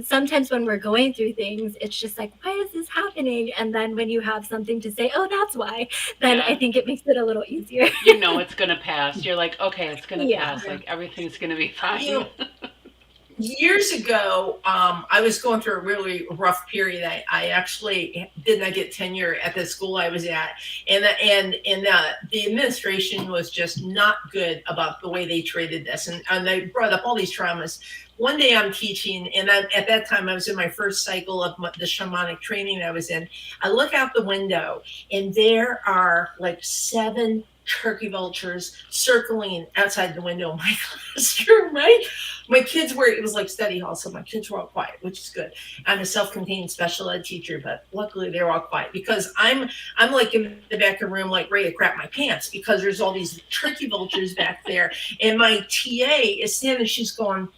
Speaker 5: sometimes when we're going through things, it's just like, why is this happening? And then when you have something to say, oh, that's why, then I
Speaker 1: yeah.
Speaker 5: think it makes it a little easier.
Speaker 1: You know it's gonna pass. You're like, okay, it's gonna
Speaker 5: Yeah.
Speaker 1: pass. Like everything's gonna be fine.
Speaker 3: You know, Years ago, I was going through a really rough period. I actually did not get tenure at the school I was at, and the administration was just not good about the way they treated this, and they brought up all these traumas. One day I'm teaching, and at that time I was in my first cycle of the shamanic training I was in. I look out the window, and there are like 7 turkey vultures circling outside the window of my classroom, right? My kids were, it was like study hall, so my kids were all quiet, which is good. I'm a self-contained special ed teacher, but luckily they're all quiet because I'm like in the back of the room, like ready to crap my pants because there's all these turkey vultures back there. And my TA is standing, she's going,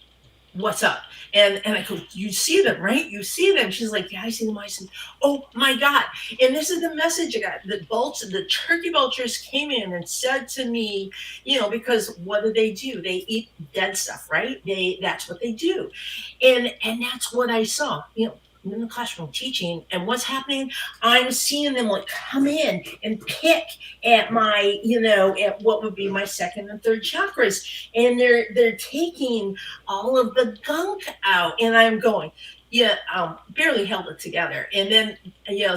Speaker 3: "What's up?" And I go, "You see them, right? You see them." She's like, "Yeah, I see them." I said, "Oh my God." And this is the message I got. The turkey vultures came in and said to me, because what do? They eat dead stuff, right? That's what they do. And that's what I saw. I'm in the classroom teaching, and what's happening? I'm seeing them like come in and pick at my, at what would be my second and third chakras, and they're taking all of the gunk out, and I'm going, yeah, barely held it together, and then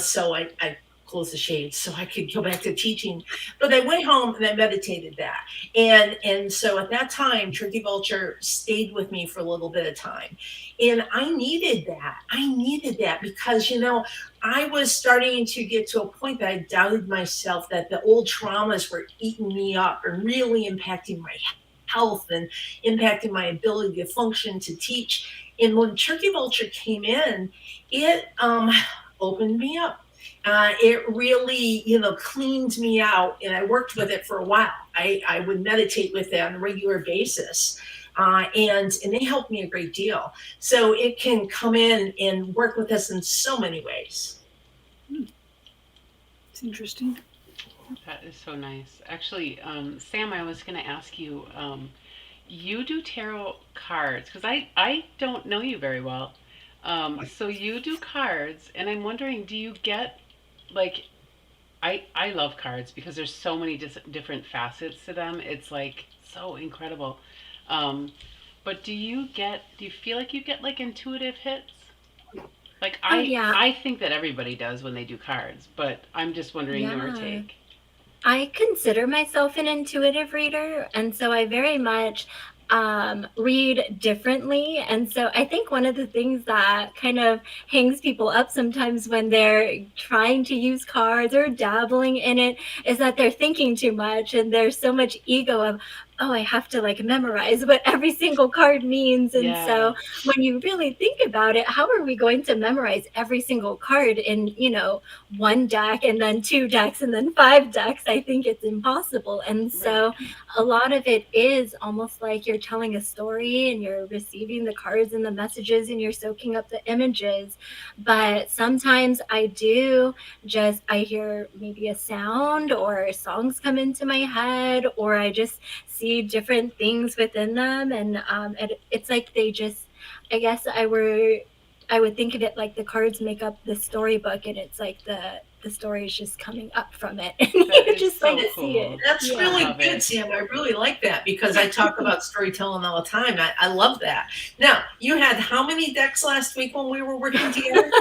Speaker 3: so I closed the shades so I could go back to teaching. But I went home and I meditated that, and so at that time, Turkey Vulture stayed with me for a little bit of time, and I needed that. I needed that because I was starting to get to a point that I doubted myself, that the old traumas were eating me up and really impacting my health and impacting my ability to function, to teach. And when Turkey Vulture came in, it opened me up. It really, cleaned me out, and I worked with it for a while. I would meditate with it on a regular basis, and they helped me a great deal. So it can come in and work with us in so many ways.
Speaker 2: It's interesting.
Speaker 1: That is so nice. Actually, Sam, I was going to ask you, you do tarot cards because I don't know you very well. So you do cards, and I'm wondering, do you get like I love cards because there's so many different facets to them. It's like so incredible. But do you feel like you get like intuitive hits? Like
Speaker 5: Oh yeah,
Speaker 1: I think that everybody does when they do cards, but I'm just wondering your
Speaker 5: yeah.
Speaker 1: take.
Speaker 5: I consider myself an intuitive reader, and so I very much read differently. And so I think one of the things that kind of hangs people up sometimes when they're trying to use cards or dabbling in it is that they're thinking too much, and there's so much ego of, oh, I have to like memorize what every single card means. And
Speaker 1: Yeah.
Speaker 5: so when you really think about it, how are we going to memorize every single card in, one deck and then 2 decks and then 5 decks? I think it's impossible. And
Speaker 1: Right.
Speaker 5: so a lot of it is almost like you're telling a story and you're receiving the cards and the messages and you're soaking up the images. But sometimes I hear maybe a sound or songs come into my head, or I just see different things within them. And it's like they just, I guess I would think of it like the cards make up the storybook, and it's like the story is just coming up from it, and
Speaker 1: That
Speaker 5: you
Speaker 1: is
Speaker 5: just
Speaker 1: so
Speaker 5: like see
Speaker 1: cool.
Speaker 5: it.
Speaker 3: That's
Speaker 1: I
Speaker 5: Yeah.
Speaker 3: really
Speaker 1: love
Speaker 3: good,
Speaker 1: it.
Speaker 3: Sam. I really like that because I talk about storytelling all the time. I love that. Now, you had how many decks last week when we were working together?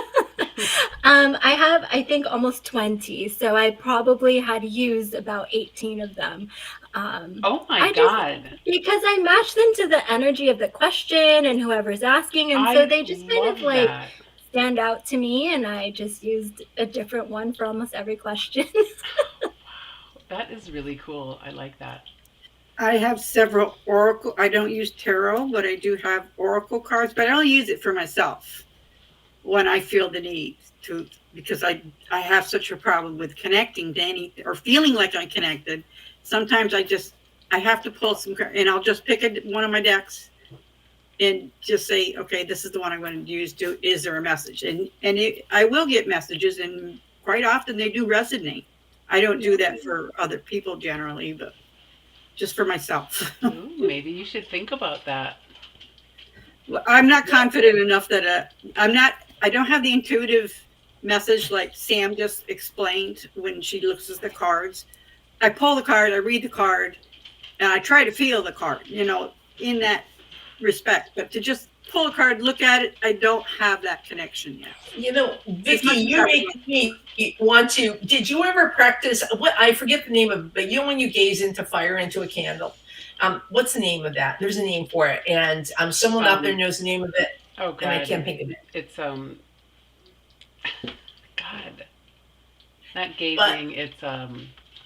Speaker 5: I have, I think, almost 20, so I probably had used about 18 of them.
Speaker 1: Oh my
Speaker 5: I just
Speaker 1: God.
Speaker 5: because I match them to the energy of the question and whoever's asking, and so
Speaker 1: I
Speaker 5: they just kind of
Speaker 1: love
Speaker 5: like
Speaker 1: that.
Speaker 5: stand out to me, and I just used a different one for almost every question.
Speaker 1: That is really cool. I like that.
Speaker 2: I have several oracle. I don't use tarot, but I do have oracle cards. But I only use it for myself when I feel the need to, because I have such a problem with connecting to any or feeling like I'm connected. Sometimes I have to pull some and I'll just pick one of my decks and just say, okay, this is the one I'm going to use. Is there a message? I will get messages, and quite often they do resonate. I don't do that for other people generally, but just for myself.
Speaker 1: Ooh, maybe you should think about that.
Speaker 2: I'm not confident enough that I don't have the intuitive message like Sam just explained when she looks at the cards. I pull the card, I read the card, and I try to feel the card, in that respect. But to just pull a card, look at it. I don't have that connection yet.
Speaker 3: You know,
Speaker 2: It's
Speaker 3: Vicky,
Speaker 2: not
Speaker 3: you make me want to. Did you ever practice what I forget the name of it, but you know when you gaze into fire into a candle? What's the name of that? There's a name for it, and someone out there knows the name of it,
Speaker 1: Oh
Speaker 3: and I
Speaker 1: God,
Speaker 3: can't think of it.
Speaker 1: it's God, not gazing. It's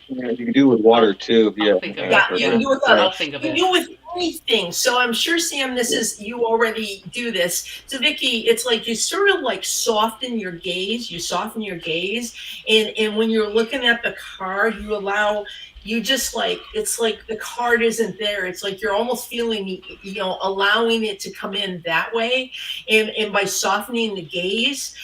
Speaker 4: Yeah, you can do it with water too.
Speaker 1: I'll
Speaker 4: Yeah.
Speaker 1: think of
Speaker 3: Yeah,
Speaker 1: it.
Speaker 3: you can do it with
Speaker 1: I'll think of
Speaker 3: You
Speaker 1: it.
Speaker 3: can do it with anything. So I'm sure, Sam, this is you already do this. So Vicky, it's like you sort of like soften your gaze. You soften your gaze, and when you're looking at the card, you allow. You just like it's like the card isn't there. It's like you're almost feeling, allowing it to come in that way, and by softening the gaze,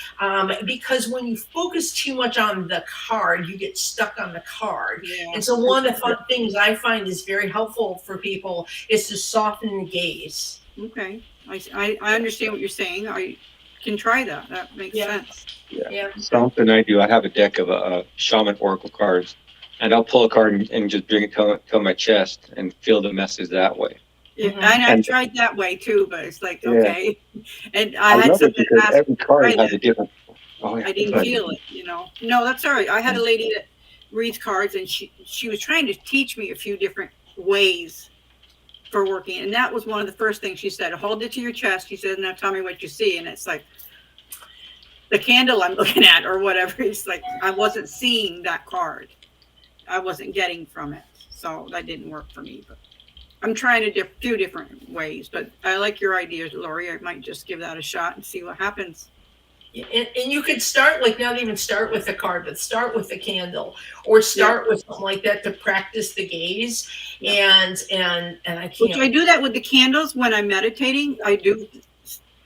Speaker 3: because when you focus too much on the card, you get stuck on the card.
Speaker 2: Yeah.
Speaker 3: And so one of the fun things I find is very helpful for people is to soften the gaze.
Speaker 2: Okay. I understand what you're saying. I can try that. That makes
Speaker 3: Yeah.
Speaker 2: sense.
Speaker 3: Yeah.
Speaker 4: Something I do. I have a deck of shaman oracle cards, and I'll pull a card and just bring it to my chest and feel the message that way.
Speaker 2: Yeah,
Speaker 3: Mhm.
Speaker 2: and I
Speaker 4: And-
Speaker 2: tried that way too, but it's like,
Speaker 4: Yeah.
Speaker 2: okay. And I
Speaker 4: I
Speaker 2: had
Speaker 4: love it
Speaker 2: something
Speaker 4: because
Speaker 2: ask,
Speaker 4: every card
Speaker 2: try
Speaker 4: has
Speaker 2: that.
Speaker 4: a different. Oh, yeah.
Speaker 2: I didn't
Speaker 4: Sorry.
Speaker 2: feel it. No, that's all right. I had a lady that reads cards, and she was trying to teach me a few different ways for working, and that was one of the first things she said. Hold it to your chest. She said, "Now tell me what you see." And it's like the candle I'm looking at, or whatever. It's like I wasn't seeing that card. I wasn't getting from it, so that didn't work for me. But I'm trying a few different ways. But I like your ideas, Lori. I might just give that a shot and see what happens.
Speaker 3: And you could start like not even start with the card, but start with the candle, or start with something like that to practice the gaze. And I
Speaker 2: Which I
Speaker 3: can't.
Speaker 2: do that with the candles when I'm meditating. I do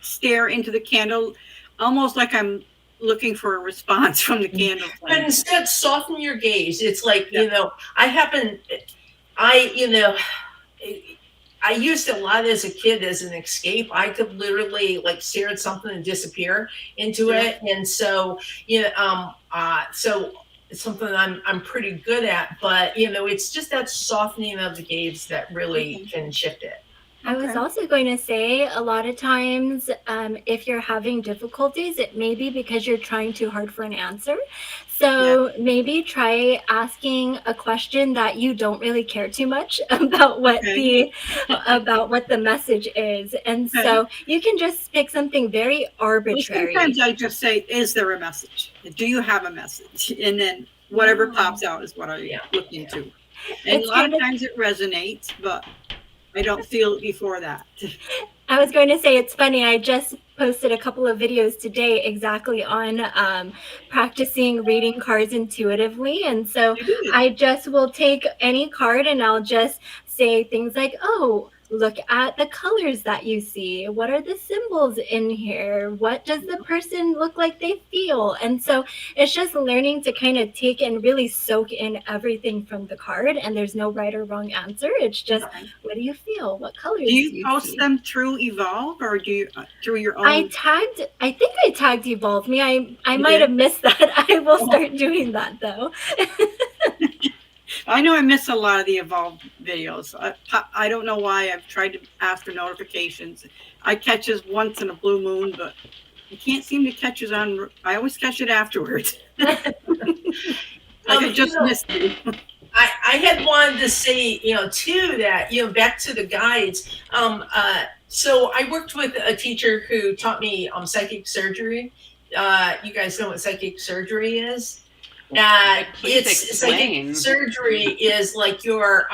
Speaker 2: stare into the candle, almost like I'm looking for a response from the candle
Speaker 3: But
Speaker 2: flame.
Speaker 3: instead, soften your gaze. It's like
Speaker 2: Yeah.
Speaker 3: I used it a lot as a kid as an escape. I could literally like stare at something and disappear into
Speaker 2: Yeah.
Speaker 3: it, and so so it's something I'm pretty good at. But it's just that softening of the gaze that really can shift it.
Speaker 5: I was
Speaker 2: Okay.
Speaker 5: also going to say a lot of times, if you're having difficulties, it may be because you're trying too hard for an answer. So maybe try asking a question that you don't really care too much about what
Speaker 2: Okay.
Speaker 5: the message is, and
Speaker 2: Okay.
Speaker 5: so you can just pick something very
Speaker 2: Well,
Speaker 5: arbitrary.
Speaker 2: sometimes I just say, "Is there a message? Do you have a message?" And then whatever pops out is what I
Speaker 3: Yeah.
Speaker 2: look into. And
Speaker 5: It's
Speaker 2: a lot of
Speaker 5: kind of-
Speaker 2: times it resonates, but I don't feel it before that.
Speaker 5: I was going to say it's funny. I just posted a couple of videos today exactly on practicing reading cards intuitively, and so
Speaker 2: You do.
Speaker 5: I just will take any card and I'll just say things like, "Oh, look at the colors that you see. What are the symbols in here? What does the person look like they feel?" And so it's just learning to kind of take and really soak in everything from the card. And there's no right or wrong answer. It's just, what do you feel? What colors
Speaker 2: Do you post
Speaker 5: see?
Speaker 2: them through Evolve, or do you through your own?
Speaker 5: I think I tagged Evolve Me. I
Speaker 2: You
Speaker 5: might
Speaker 2: did?
Speaker 5: have missed that. I will start doing that though.
Speaker 2: I know I miss a lot of the Evolve videos. I don't know why. I've tried to ask for notifications. I catch us once in a blue moon, but I can't seem to catch us on. I always catch it afterwards. Like I just missed you.
Speaker 3: I had wanted to say, too, that, back to the guides. So I worked with a teacher who taught me psychic surgery. You guys know what psychic surgery is?
Speaker 1: Please
Speaker 3: It's
Speaker 1: explain.
Speaker 3: psychic surgery is like your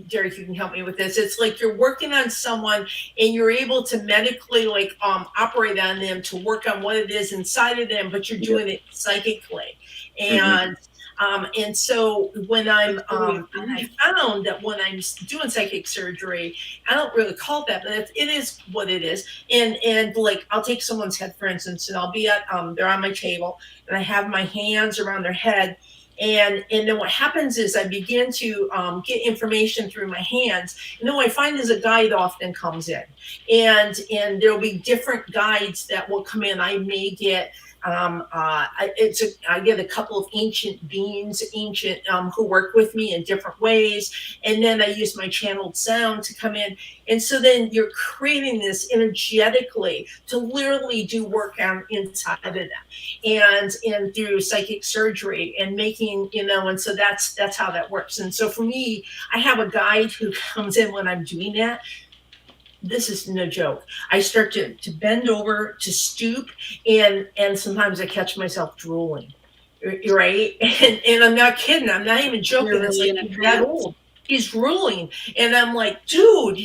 Speaker 3: Derek, you can help me with this. It's like you're working on someone and you're able to medically operate on them to work on what it is inside of them, but you're doing it psychically. And and so when I found that when I'm doing psychic surgery, I don't really call it that, but it is what it is. And like I'll take someone's head, for instance, and I'll be at they're on my table and I have my hands around their head. And then what happens is I begin to get information through my hands. And then what I find is a guide often comes in. And there'll be different guides that will come in. I may get I get a couple of ancient beings, who work with me in different ways, and then I use my channeled sound to come in, and so then you're creating this energetically to literally do work on inside of them, and through psychic surgery and making, and so that's how that works. And so for me, I have a guide who comes in when I'm doing that. This is no joke. I start to bend over, to stoop, and sometimes I catch myself drooling, right? And I'm not kidding. I'm not even joking.
Speaker 2: You're
Speaker 3: It's
Speaker 2: really
Speaker 3: like
Speaker 2: in a
Speaker 3: he's that
Speaker 2: trance.
Speaker 3: old. He's drooling, and I'm like, dude,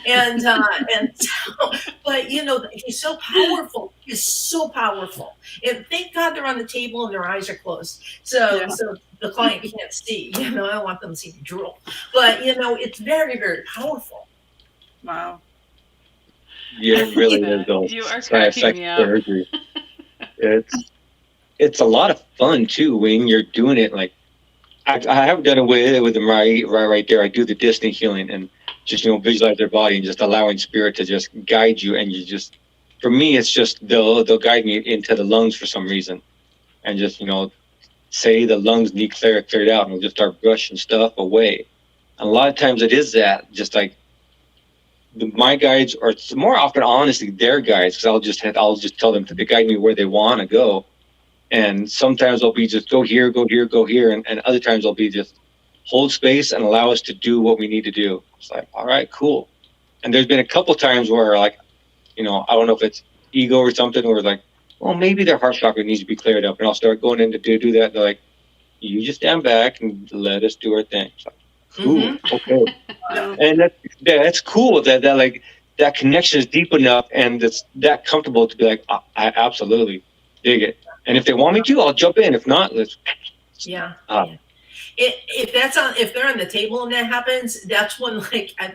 Speaker 3: and so, but he's so powerful. He's so powerful, and thank God they're on the table and their eyes are closed, so
Speaker 2: Yeah.
Speaker 3: so the client can't see. I don't want them to see me drool, but it's very, very powerful.
Speaker 2: Wow.
Speaker 4: Yeah, it really is those
Speaker 1: You are cracking me up.
Speaker 4: surgery. It's a lot of fun too when you're doing it. Like I have done it with them right there. I do the Disney healing and just visualize their body and just allowing spirit to just guide you. And you just, for me, it's just they'll guide me into the lungs for some reason, and just say the lungs need cleared out, and we'll just start brushing stuff away. And a lot of times it is that, just like my guides, or more often honestly their guides, because I'll just tell them to guide me where they want to go. And sometimes I'll be just go here, and other times I'll be just hold space and allow us to do what we need to do. It's like, all right, cool. And there's been a couple times where, like, I don't know if it's ego or something, or like, well, maybe their heart chakra needs to be cleared up, and I'll start going in to do that. They're like, you just stand back and let us do our thing. It's like, cool, okay.
Speaker 2: Wow.
Speaker 4: And that's cool that connection is deep enough, and it's that comfortable to be like, I absolutely dig it. And if they want me to, I'll jump in. If not, let's.
Speaker 3: Yeah.
Speaker 4: Uh,
Speaker 3: Yeah. If they're on the table and that happens, that's when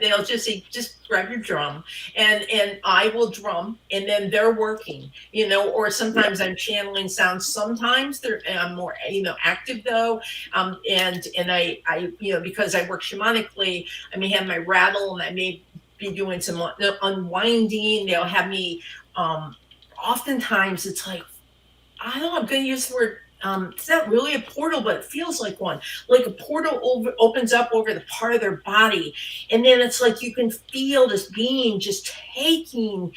Speaker 3: they'll just say, just grab your drum, and I will drum, and then they're working, or sometimes I'm channeling sounds. Sometimes I'm more active though, and I because I work shamanically, I may have my rattle, and I may be doing some unwinding. They'll have me. Oftentimes it's like, I don't know, I'm going to use the word, it's not really a portal, but it feels like one. Like a portal opens up over the part of their body. And then it's like you can feel this being just taking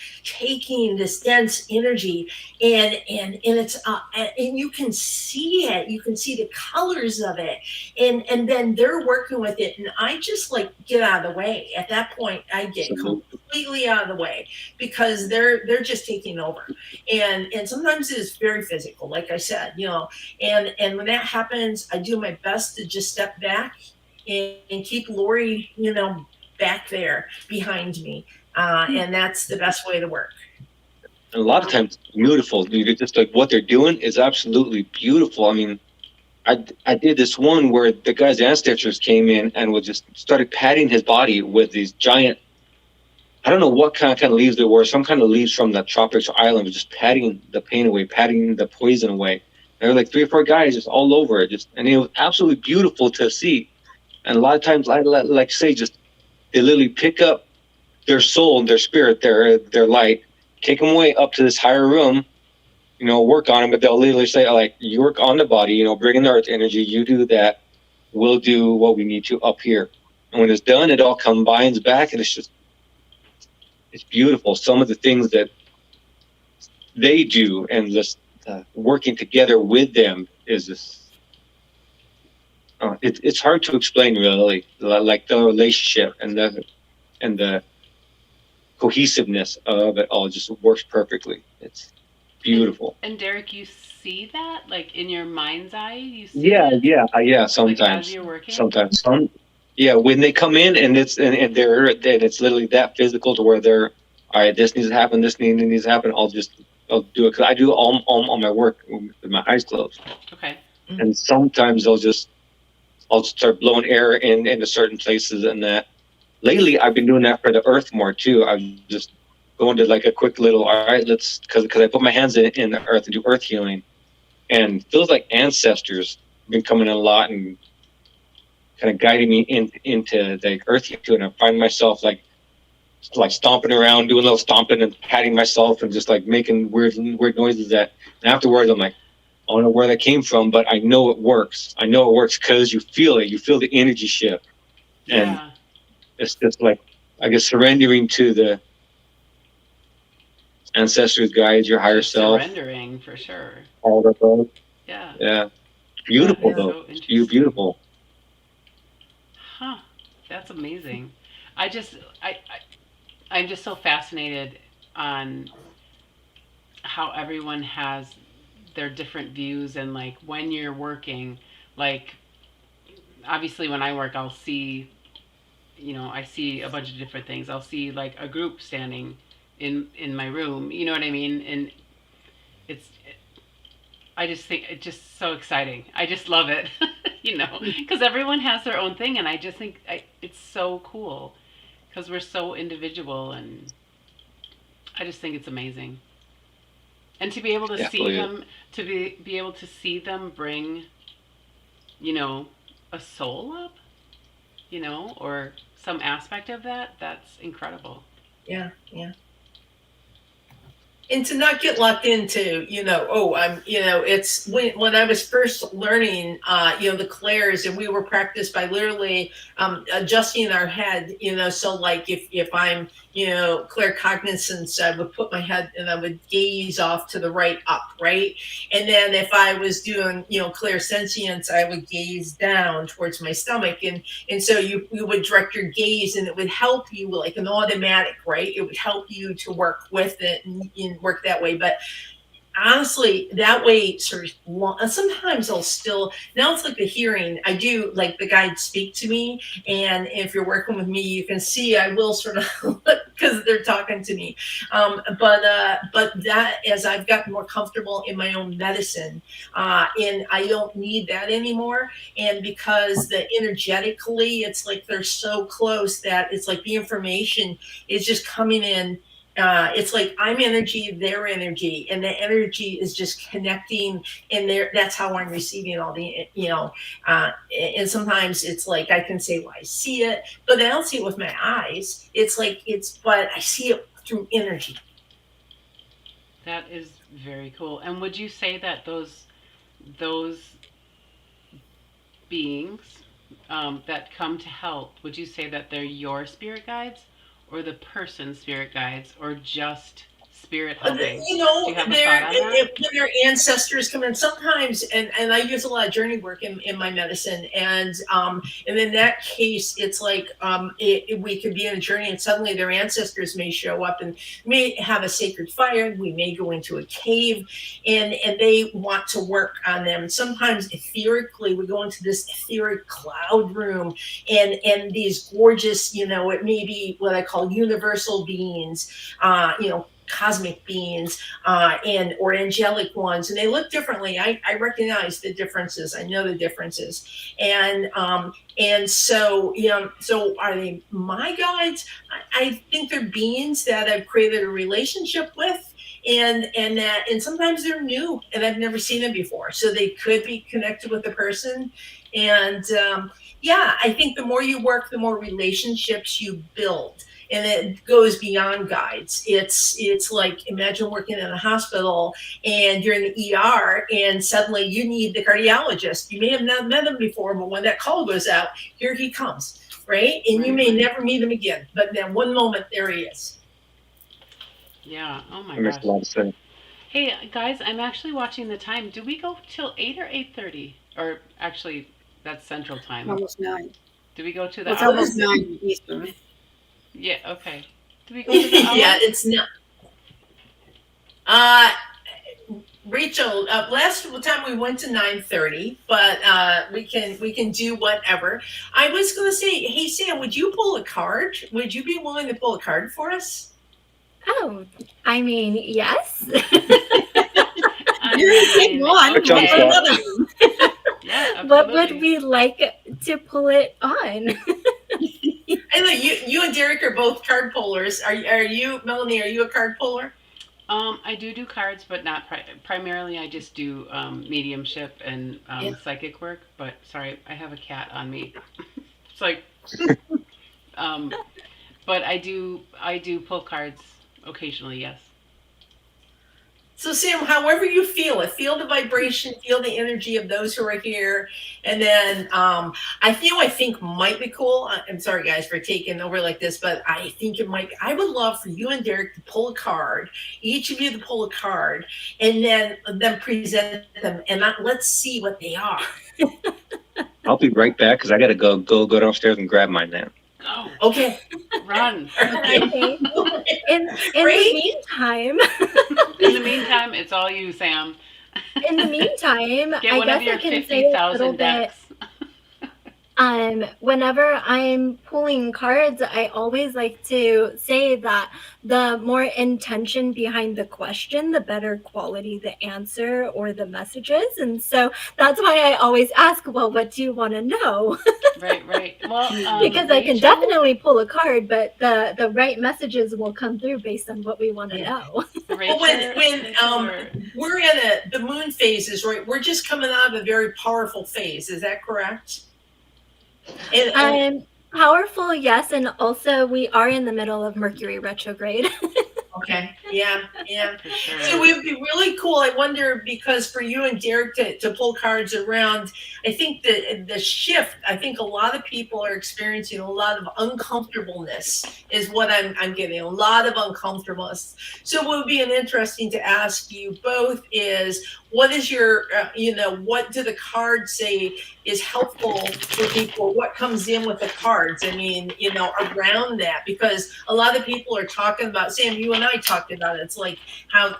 Speaker 3: this dense energy. And it's, and you can see it. You can see the colors of it. And then they're working with it. And I just get out of the way. At that point, I get completely out of the way, because they're just taking over. And sometimes it is very physical, like I said, and when that happens, I do my best to just step back and keep Lori, back there behind me. And that's the best way to work.
Speaker 4: And a lot of times it's beautiful. Just like what they're doing is absolutely beautiful. I mean, I did this one where the guy's ancestors came in and just started patting his body with these giant, I don't know what kind of leaves they were, some kind of leaves from the tropics or island, just patting the pain away, patting the poison away. There were like 3 or 4 guys just all over it, and it was absolutely beautiful to see. And a lot of times, like say, just they literally pick up their soul, their spirit, their light, take them away up to this higher room, work on them. But they'll literally say, like, you work on the body, bring in the earth energy, you do that, we'll do what we need to up here. And when it's done, it all combines back, and it's beautiful. Some of the things that they do, and just working together with them is this. It's hard to explain, really, like the relationship and the cohesiveness of it all just works perfectly. It's beautiful.
Speaker 1: And Derek, you see that, like, in your mind's eye? You see
Speaker 4: Yeah,
Speaker 1: that?
Speaker 4: yeah.
Speaker 1: Like,
Speaker 4: Sometimes,
Speaker 1: as you're working?
Speaker 4: sometimes, when they come in and it's literally that physical to where they're, all right, this needs to happen, this needs to happen. I'll do it, because I do all my work with my eyes closed.
Speaker 1: Okay.
Speaker 4: And sometimes I'll start blowing air into certain places, and that. Lately, I've been doing that for the earth more too. I'm just going to like a quick little, all right, because I put my hands in the earth and do earth healing, and it feels like ancestors have been coming in a lot and kind of guiding me into the earth healing. And I find myself like like stomping around, doing a little stomping and patting myself and just like making weird noises. That and afterwards, I'm like, I don't know where that came from, but I know it works. I know it works because you feel it. You feel the energy shift, and
Speaker 1: Yeah.
Speaker 4: it's just like, I guess, surrendering to the ancestors, guides, your higher
Speaker 1: Just
Speaker 4: self,
Speaker 1: surrendering for sure.
Speaker 4: all of those.
Speaker 1: Yeah.
Speaker 4: Yeah,
Speaker 1: That
Speaker 4: beautiful
Speaker 1: is
Speaker 3: Yeah.
Speaker 4: though.
Speaker 1: so
Speaker 4: It's
Speaker 1: interesting.
Speaker 4: beautiful.
Speaker 1: Huh. That's amazing. I just I'm just so fascinated on how everyone has their different views, and like when you're working, like obviously when I work I'll see, I see a bunch of different things. I'll see like a group standing in my room, you know what I mean? And it's I just think it's just so exciting. I just love it, because everyone has their own thing, and I just think it's so cool because we're so individual, and I just think it's amazing. And to be able to see
Speaker 4: Definitely.
Speaker 1: them, to be able to see them bring, you know, a soul up, or some aspect of that, that's incredible.
Speaker 3: Yeah, yeah. And to not get locked into, oh, it's when I was first learning, the clairs, and we were practiced by literally adjusting our head, so like if I'm, claircognizance, I would put my head and I would gaze off to the right up, right? And then if I was doing, clairsentience, I would gaze down towards my stomach. And so you would direct your gaze, and it would help you like an automatic, right? It would help you to work with it and work that way. But honestly, that way sort of sometimes I'll still, now it's like the hearing. I do like the guides speak to me, and if you're working with me, you can see I will sort of because they're talking to me. But that, as I've gotten more comfortable in my own medicine, and I don't need that anymore. And because the energetically, it's like they're so close that it's like the information is just coming in. It's like I'm energy, their energy, and the energy is just connecting, and there, that's how I'm receiving all the, and sometimes it's like I can say, well, I see it, but I don't see it with my eyes. It's like but I see it through energy.
Speaker 1: That is very cool. And would you say that those beings, that come to help, would you say that they're your spirit guides, or the person's spirit guides, or just spirit helping? Do you have a thought on that?
Speaker 3: When their ancestors come in sometimes, and I use a lot of journey work in my medicine, and in that case, it's like we could be in a journey, and suddenly their ancestors may show up and may have a sacred fire. We may go into a cave, and they want to work on them. Sometimes etherically, we go into this etheric cloud room, and these gorgeous, it may be what I call universal beings, cosmic beings, and or angelic ones, and they look differently. I recognize the differences. I know the differences, and so so are they my guides? I think they're beings that I've created a relationship with, and sometimes they're new and I've never seen them before, so they could be connected with the person. And yeah, I think the more you work, the more relationships you build, and it goes beyond guides. It's like, imagine working in a hospital and you're in the ER, and suddenly you need the cardiologist. You may have not met him before, but when that call goes out, here he comes, right? And you
Speaker 1: Right,
Speaker 3: may
Speaker 1: right.
Speaker 3: never meet him again, but then one moment, there he is.
Speaker 1: Yeah. Oh my
Speaker 4: That makes
Speaker 1: gosh.
Speaker 4: a lot of sense.
Speaker 1: Hey guys, I'm actually watching the time. Do we go till 8 or 8:30? Or actually, that's Central Time.
Speaker 2: Almost 9.
Speaker 1: Do we go to the
Speaker 2: Well, it's
Speaker 3: What
Speaker 1: hour?
Speaker 2: almost
Speaker 3: is it?
Speaker 2: 9 Eastern.
Speaker 1: Yeah. Okay. Do we go to the
Speaker 3: Yeah,
Speaker 1: hour?
Speaker 3: it's not. Uh, Rachel, last time we went to 9:30, but we can do whatever. I was gonna say, hey Sam, would you pull a card? Would you be willing to pull a card for us?
Speaker 5: Oh, I mean, yes.
Speaker 1: I
Speaker 2: You're gonna take
Speaker 1: mean,
Speaker 2: one.
Speaker 4: A jump
Speaker 2: We'll put
Speaker 1: okay.
Speaker 4: shot.
Speaker 2: another one.
Speaker 1: Yeah,
Speaker 5: What would
Speaker 1: absolutely.
Speaker 5: we like to pull it on?
Speaker 3: I know you and Derek are both card pullers. Are you, Melanie? Are you a card puller?
Speaker 1: I do cards, but not primarily. I just do mediumship and
Speaker 3: Yeah.
Speaker 1: psychic work. But sorry, I have a cat on me. It's like, um, but I do pull cards occasionally. Yes.
Speaker 3: So Sam, however you feel it, feel the vibration, feel the energy of those who are here. And then I think might be cool. I'm sorry guys for taking over like this, but I think it might, I would love for you and Derek to pull a card, each of you to pull a card, and then present them, and let's see what they are.
Speaker 4: I'll be right back because I got to go downstairs and grab mine now.
Speaker 1: Go.
Speaker 3: Okay.
Speaker 1: Run.
Speaker 5: Okay. In
Speaker 3: Great.
Speaker 5: the meantime,
Speaker 1: In the meantime, it's all you, Sam.
Speaker 5: in the meantime,
Speaker 1: Get
Speaker 5: I
Speaker 1: one of
Speaker 5: guess
Speaker 1: your
Speaker 5: I can say a little
Speaker 1: 50,000
Speaker 5: bit.
Speaker 1: decks.
Speaker 5: Whenever I'm pulling cards, I always like to say that the more intention behind the question, the better quality the answer or the messages. And so that's why I always ask, well, what do you want to know?
Speaker 1: Right. Well,
Speaker 5: Because I can
Speaker 1: Rachel?
Speaker 5: definitely pull a card, but the right messages will come through based on what we want to know.
Speaker 3: Well, when we're in the moon phases, right? We're just coming out of a very powerful phase. Is that correct? And
Speaker 5: Powerful, yes, and also we are in the middle of Mercury retrograde.
Speaker 3: okay, yeah.
Speaker 1: For sure.
Speaker 3: So it would be really cool. I wonder, because for you and Derek to pull cards around, I think the shift, I think a lot of people are experiencing a lot of uncomfortableness is what I'm getting, a lot of uncomfortableness. So what would be interesting to ask you both is, what is your, what do the cards say is helpful for people? What comes in with the cards? I mean, around that, because a lot of people are talking about, Sam, you and I talked about it. It's like how,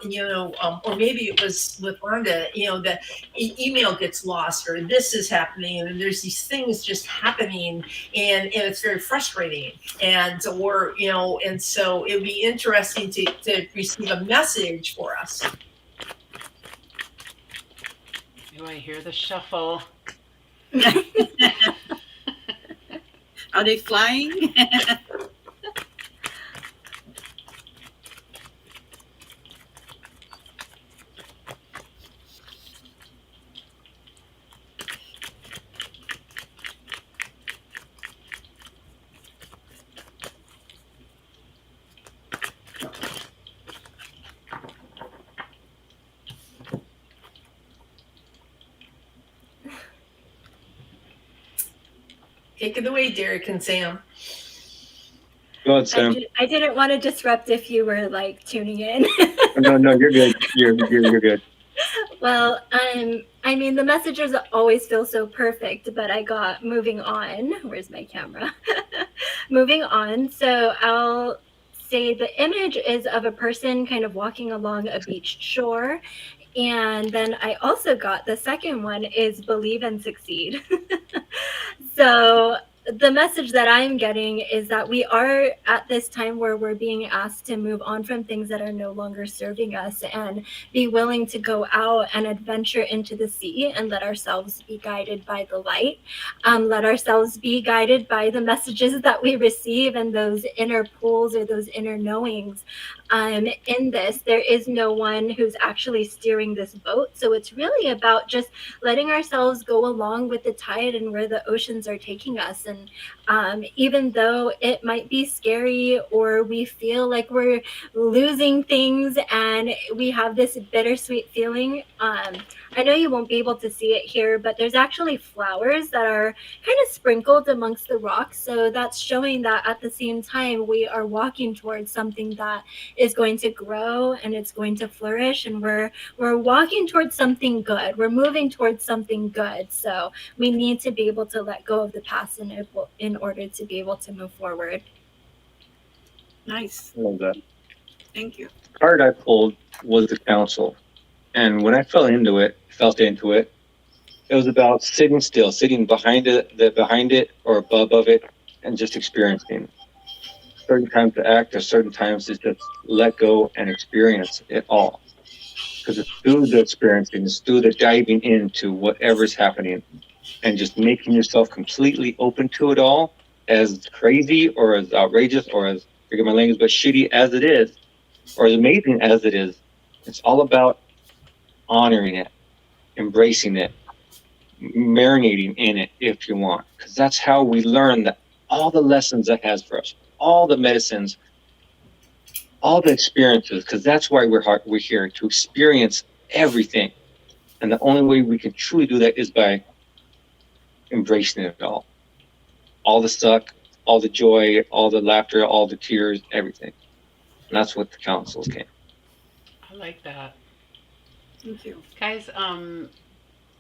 Speaker 3: or maybe it was with Rhonda, the email gets lost, or this is happening, and there's these things just happening, and it's very frustrating. And and so it'd be interesting to receive a message for us.
Speaker 1: Do I hear the shuffle?
Speaker 2: Are they flying?
Speaker 3: Take it away, Derek and Sam.
Speaker 4: Go ahead, Sam.
Speaker 5: I didn't want to disrupt if you were like tuning in.
Speaker 4: No, you're good. You're good.
Speaker 5: Well, I mean, the messages always feel so perfect, but I got moving on. Where's my camera? Moving on. So I'll say the image is of a person kind of walking along a beach shore. And then I also got the second one is believe and succeed. So the message that I'm getting is that we are at this time where we're being asked to move on from things that are no longer serving us and be willing to go out and adventure into the sea and let ourselves be guided by the light. Let ourselves be guided by the messages that we receive and those inner pulls or those inner knowings. In this, there is no one who's actually steering this boat. So it's really about just letting ourselves go along with the tide and where the oceans are taking us. And even though it might be scary or we feel like we're losing things and we have this bittersweet feeling, I know you won't be able to see it here, but there's actually flowers that are kind of sprinkled amongst the rocks. So that's showing that at the same time, we are walking towards something that is going to grow and it's going to flourish. And we're walking towards something good. We're moving towards something good. So we need to be able to let go of the past in order to be able to move forward.
Speaker 2: Nice.
Speaker 4: I love that.
Speaker 2: Thank you.
Speaker 4: The card I pulled was the council. And when I felt into it, it was about sitting still, sitting behind it or above it, and just experiencing. Certain times to act, or certain times to just let go and experience it all. Because it's through the experiencing, it's through the diving into whatever's happening, and just making yourself completely open to it all, as crazy or as outrageous or as, forget my language, but shitty as it is, or as amazing as it is. It's all about honoring it, embracing it, marinating in it if you want, because that's how we learn that all the lessons it has for us, all the medicines, all the experiences, because that's why we're here to experience everything. And the only way we can truly do that is by embracing it all the suck, all the joy, all the laughter, all the tears, everything. And that's what the councils came.
Speaker 1: I like that.
Speaker 2: Thank you.
Speaker 1: Guys,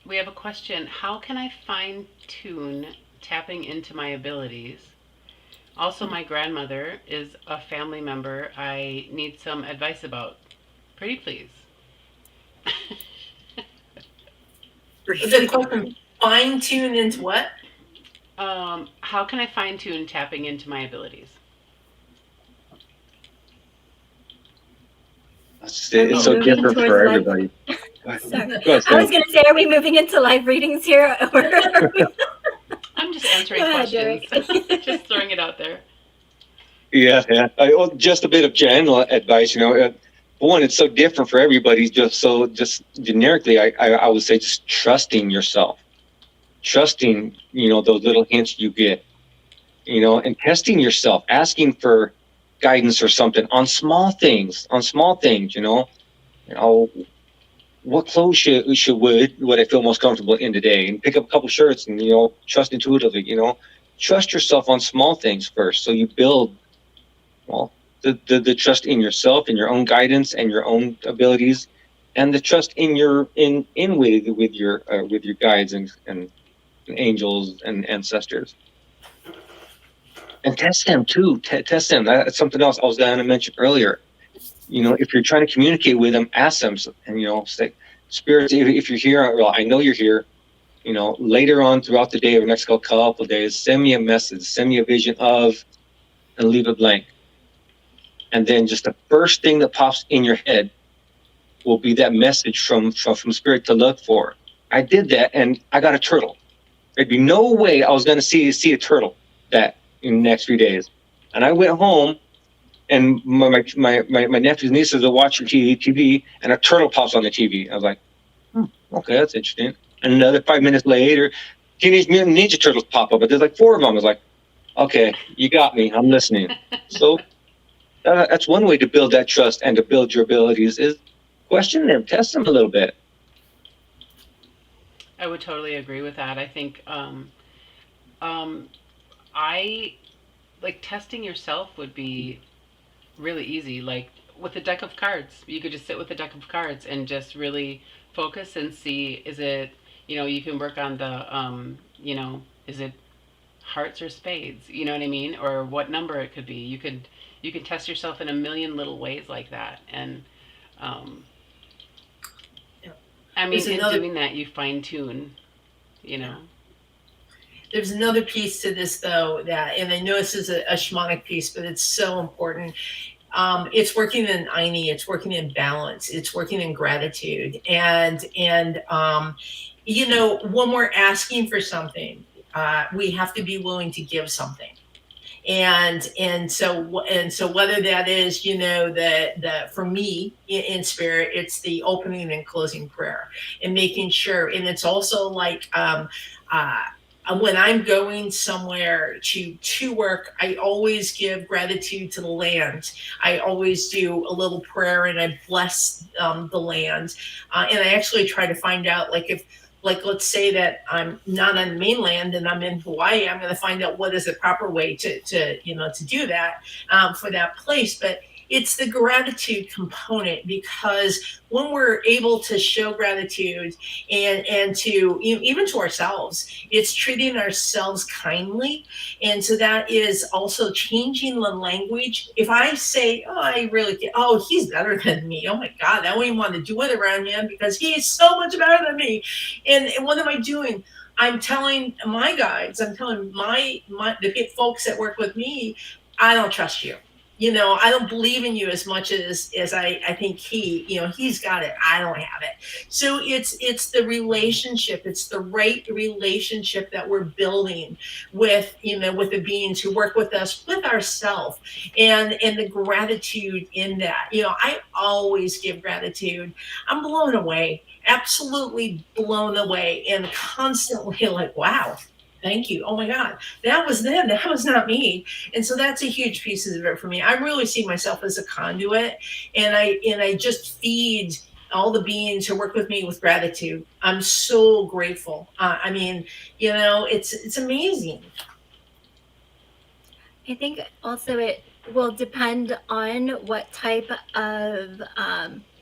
Speaker 1: we have a question. How can I fine tune tapping into my abilities? Also, my grandmother is a family member I need some advice about. Pretty please.
Speaker 3: The question, fine tune into what?
Speaker 1: How can I fine tune tapping into my abilities?
Speaker 4: It's so
Speaker 5: moving
Speaker 4: different
Speaker 5: towards
Speaker 4: for
Speaker 5: life.
Speaker 4: everybody.
Speaker 5: Sorry.
Speaker 4: Go ahead,
Speaker 5: I was going to say, are we moving into live readings here?
Speaker 1: I'm just answering
Speaker 5: Go ahead,
Speaker 1: questions.
Speaker 5: Derek.
Speaker 1: Just throwing it out there.
Speaker 4: Yeah. Just a bit of general advice, one, it's so different for everybody. Just generically, I would say just trusting yourself, trusting, those little hints you get, and testing yourself, asking for guidance or something on small things, what clothes would I feel most comfortable in today, and pick up a couple shirts and, trust intuitively, trust yourself on small things first. So you build, well, the trust in yourself and your own guidance and your own abilities, and the trust in with your guides and angels and ancestors, and test them too. Test them. That's something else I was going to mention earlier. If you're trying to communicate with them, ask them, and say, spirits, if you're here, well, I know you're here. Later on throughout the day or next couple of days, send me a message, send me a vision of, and leave it blank. And then just the first thing that pops in your head will be that message from spirit to look for. I did that, and I got a turtle. There'd be no way I was going to see a turtle that in the next few days. And I went home, and my nephews and nieces are watching TV, and a turtle pops on the TV. I was like, okay, that's interesting. And another 5 minutes later, Teenage Mutant Ninja Turtles pop up, but there's like 4 of them. I was like, okay, you got me. I'm listening. So that's one way to build that trust and to build your abilities is question them, test them a little bit.
Speaker 1: I would totally agree with that. I think I like testing yourself would be really easy. Like with a deck of cards, you could just sit with a deck of cards and just really focus and see, is it, you can work on the, is it hearts or spades? You know what I mean? Or what number it could be. You can test yourself in a million little ways like that. And, I mean, in doing that, you fine tune,
Speaker 3: There's another piece to this, though, and I know this is a shamanic piece, but it's so important. It's working in Aini, it's working in balance, it's working in gratitude. And when we're asking for something, we have to be willing to give something. And so whether that is, the for me in spirit, it's the opening and closing prayer and making sure. And it's also like, when I'm going somewhere to work, I always give gratitude to the land. I always do a little prayer and I bless the land. And I actually try to find out, let's say that I'm not on the mainland and I'm in Hawaii, I'm going to find out what is the proper way to do that for that place. But it's the gratitude component, because when we're able to show gratitude and to even to ourselves, it's treating ourselves kindly. And so that is also changing the language. If I say, he's better than me. Oh my God, I don't even want to do it around him because he's so much better than me. And what am I doing? I'm telling my guides, I'm telling the folks that work with me, I don't trust you. I don't believe in you as much as I think he's got it. I don't have it. So it's the relationship. It's the right relationship that we're building with the beings who work with us, with ourselves, and the gratitude in that. I always give gratitude. I'm blown away, absolutely blown away, and constantly like, wow. Thank you. Oh my God. That was them. That was not me. And so that's a huge piece of it for me. I really see myself as a conduit, and I just feed all the beings who work with me with gratitude. I'm so grateful. I mean, it's amazing.
Speaker 5: I think also it will depend on what type of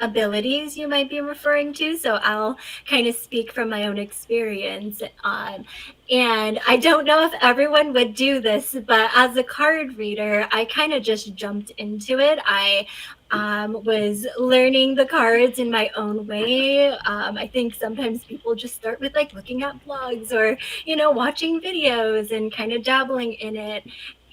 Speaker 5: abilities you might be referring to. So I'll kind of speak from my own experience. And I don't know if everyone would do this, but as a card reader, I kind of just jumped into it. I was learning the cards in my own way. I think sometimes people just start with like looking at blogs or, watching videos and kind of dabbling in it.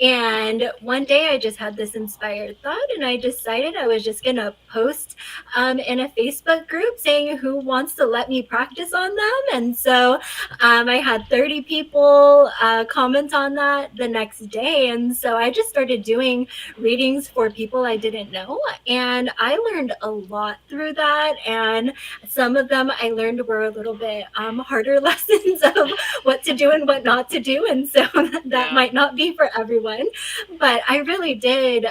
Speaker 5: And one day I just had this inspired thought, and I decided I was just going to post in a Facebook group saying who wants to let me practice on them. And so I had 30 people comment on that the next day. And so I just started doing readings for people I didn't know. And I learned a lot through that. And some of them I learned were a little bit harder lessons of what to do and what not to do. And so that
Speaker 1: Yeah.
Speaker 5: might not be for everyone. But I really did.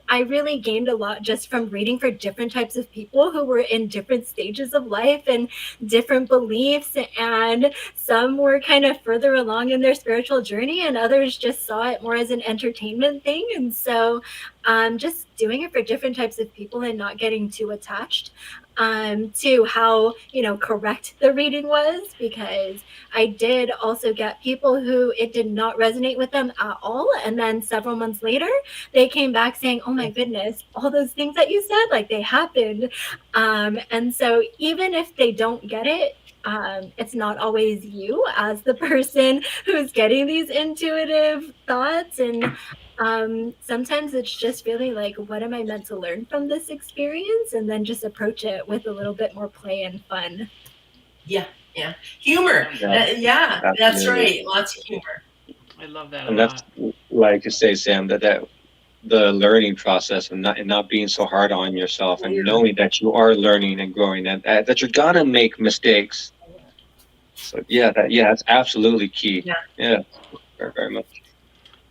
Speaker 5: I really gained a lot just from reading for different types of people who were in different stages of life and different beliefs. And some were kind of further along in their spiritual journey, and others just saw it more as an entertainment thing. And so just doing it for different types of people and not getting too attached to how, correct the reading was, because I did also get people who it did not resonate with them at all. And then several months later, they came back saying, oh my goodness, all those things that you said, like they happened. And so even if they don't get it, it's not always you as the person who's getting these intuitive thoughts. And sometimes it's just really like, what am I meant to learn from this experience? And then just approach it with a little bit more play and fun.
Speaker 3: Yeah. Humor.
Speaker 4: Yeah,
Speaker 3: Yeah, that's
Speaker 4: absolutely.
Speaker 3: right. Lots of humor.
Speaker 1: I love that a
Speaker 4: And that's
Speaker 1: lot.
Speaker 4: like you say, Sam, that the learning process and not being so hard on yourself and knowing that you are learning and growing and that you're gonna make mistakes. So that's absolutely key.
Speaker 3: Yeah.
Speaker 4: Yeah, very, very much.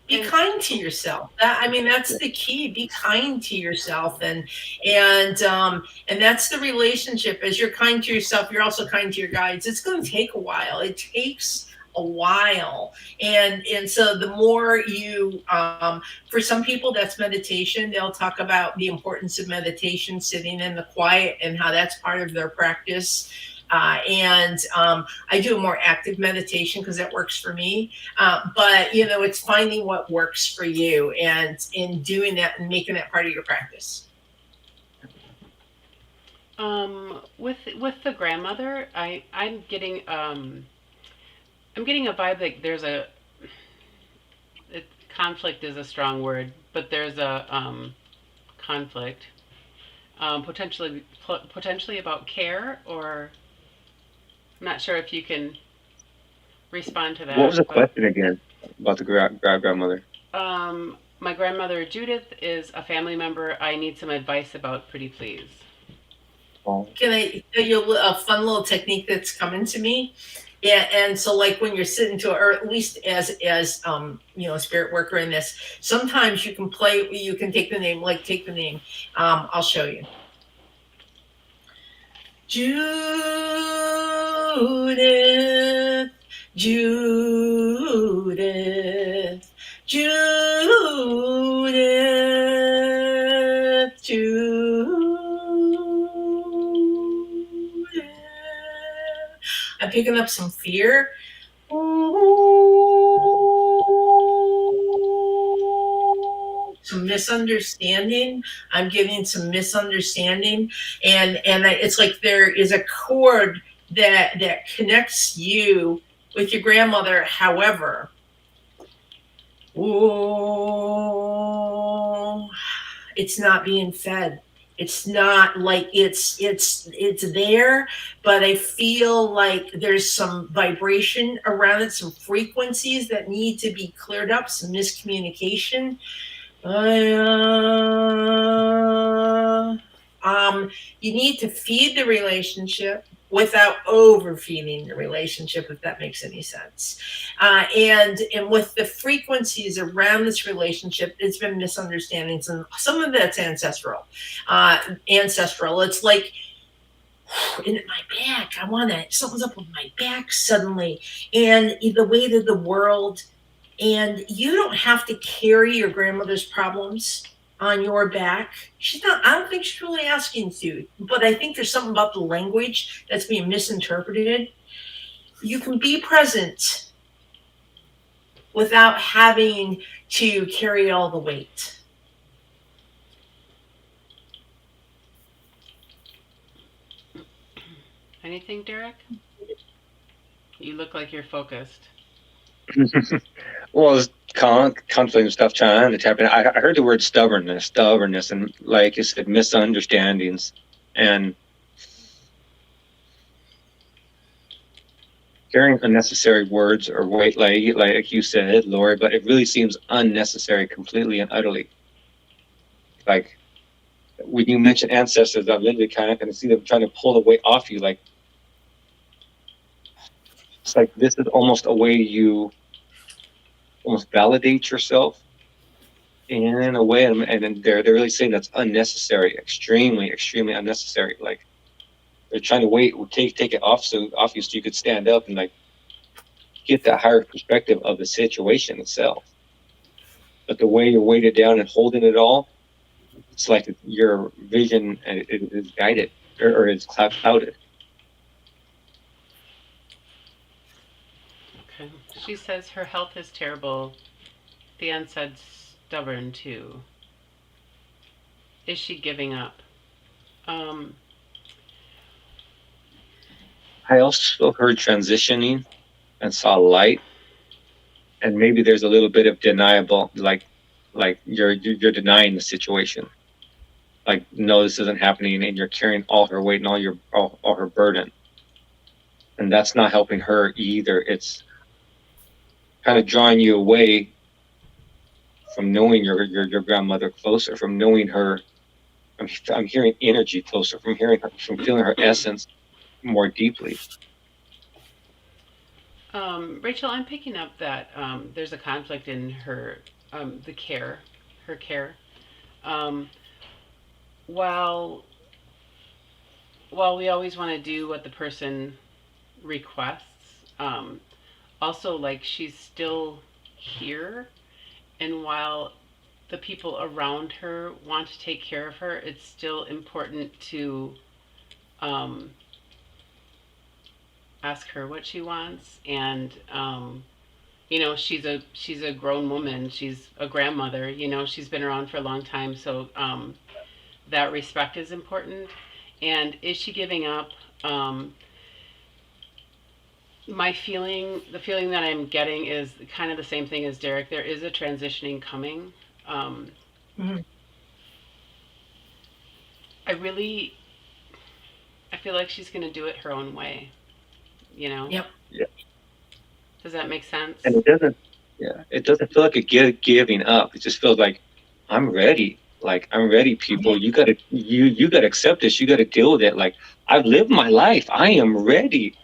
Speaker 3: Be
Speaker 1: And
Speaker 3: kind to yourself. I mean, that's the key. Be kind to yourself, and that's the relationship. As you're kind to yourself, you're also kind to your guides. It's going to take a while. It takes a while, and so the more you, for some people, that's meditation. They'll talk about the importance of meditation, sitting in the quiet, and how that's part of their practice. And I do a more active meditation because that works for me. But it's finding what works for you and in doing that and making that part of your practice.
Speaker 1: with the grandmother, I'm getting a vibe that there's conflict is a strong word, but there's a conflict, potentially about care, or I'm not sure if you can respond to that.
Speaker 4: What was the
Speaker 1: but
Speaker 4: question again about the grandmother?
Speaker 1: my grandmother Judith is a family member I need some advice about, pretty please.
Speaker 4: Oh,
Speaker 3: Can I tell you a fun little technique that's coming to me? Yeah, and so like when you're sitting to, or at least as a spirit worker in this, sometimes you can take the name, take the name. I'll show you. Judith, Judith, Judith, Judith. I'm picking up some fear. Some misunderstanding. I'm getting some misunderstanding, and it's like there is a cord that connects you with your grandmother. However, it's not being fed. It's not like it's there, but I feel like there's some vibration around it, some frequencies that need to be cleared up, some miscommunication. You need to feed the relationship. without overfeeding the relationship, if that makes any sense. And with the frequencies around this relationship, it's been misunderstandings, and some of that's ancestral. Ancestral. It's like in my back. I want to. Something's up with my back suddenly, and the weight of the world. And you don't have to carry your grandmother's problems on your back. She's not, I don't think she's really asking to, but I think there's something about the language that's being misinterpreted. You can be present without having to carry all the weight.
Speaker 1: Anything, Derek? You look like you're focused.
Speaker 4: Well, it's conflict and stuff trying to tap in. I heard the word stubbornness, and like you said, misunderstandings, and carrying unnecessary words or weight, like you said, Lori. But it really seems unnecessary, completely and utterly. Like when you mention ancestors, I literally kind of can see them trying to pull the weight off you. Like it's like this is almost a way you almost validate yourself in a way, and they're really saying that's unnecessary, extremely unnecessary. Like they're trying to take it off you so you could stand up and like get that higher perspective of the situation itself. But the way you're weighted down and holding it all, it's like your vision is guided or is clouded.
Speaker 1: Okay. She says her health is terrible. Theon said stubborn too. Is she giving up?
Speaker 4: I also heard transitioning and saw light, and maybe there's a little bit of deniable, like you're denying the situation. Like, no, this isn't happening, and you're carrying all her weight and all her burden, and that's not helping her either. It's kind of drawing you away from knowing your grandmother closer, from knowing her. I'm hearing energy closer, from feeling her essence more deeply.
Speaker 1: Rachel, I'm picking up that there's a conflict in her her care. While we always want to do what the person requests, also like she's still here, and while the people around her want to take care of her, it's still important to ask her what she wants. And she's a grown woman, she's a grandmother, she's been around for a long time, so that respect is important. And is she giving up? The feeling that I'm getting is kind of the same thing as Derek. There is a transitioning coming.
Speaker 3: Mhm.
Speaker 1: I feel like she's going to do it her own way.
Speaker 3: Yep.
Speaker 4: Yeah.
Speaker 1: Does that make sense?
Speaker 4: And it doesn't feel like a giving up. It just feels like I'm ready. Like I'm ready, people. You gotta accept this. You gotta deal with it. Like I've lived my life. I am ready.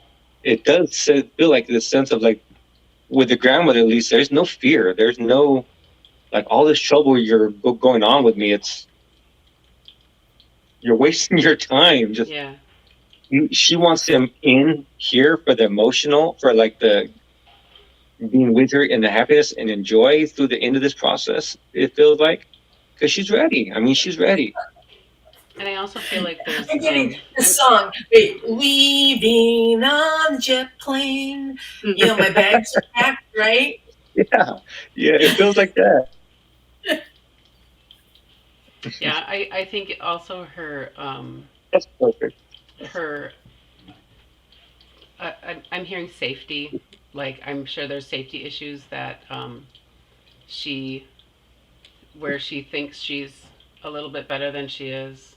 Speaker 4: It does feel like this sense of like with the grandmother, at least there's no fear. There's no like all this trouble you're going on with me. You're wasting your time. Just
Speaker 1: Yeah.
Speaker 4: she wants him in here for the emotional, for like the being with her in the happiness and enjoy through the end of this process. It feels like because she's ready. I mean, she's ready.
Speaker 1: And I also feel like there's
Speaker 3: I'm getting the song. Wait, leaving on the jet plane. My bags are packed, right?
Speaker 4: Yeah, it feels like that.
Speaker 1: Yeah, I think also her
Speaker 4: That's perfect.
Speaker 1: I'm hearing safety. Like I'm sure there's safety issues that where she thinks she's a little bit better than she is.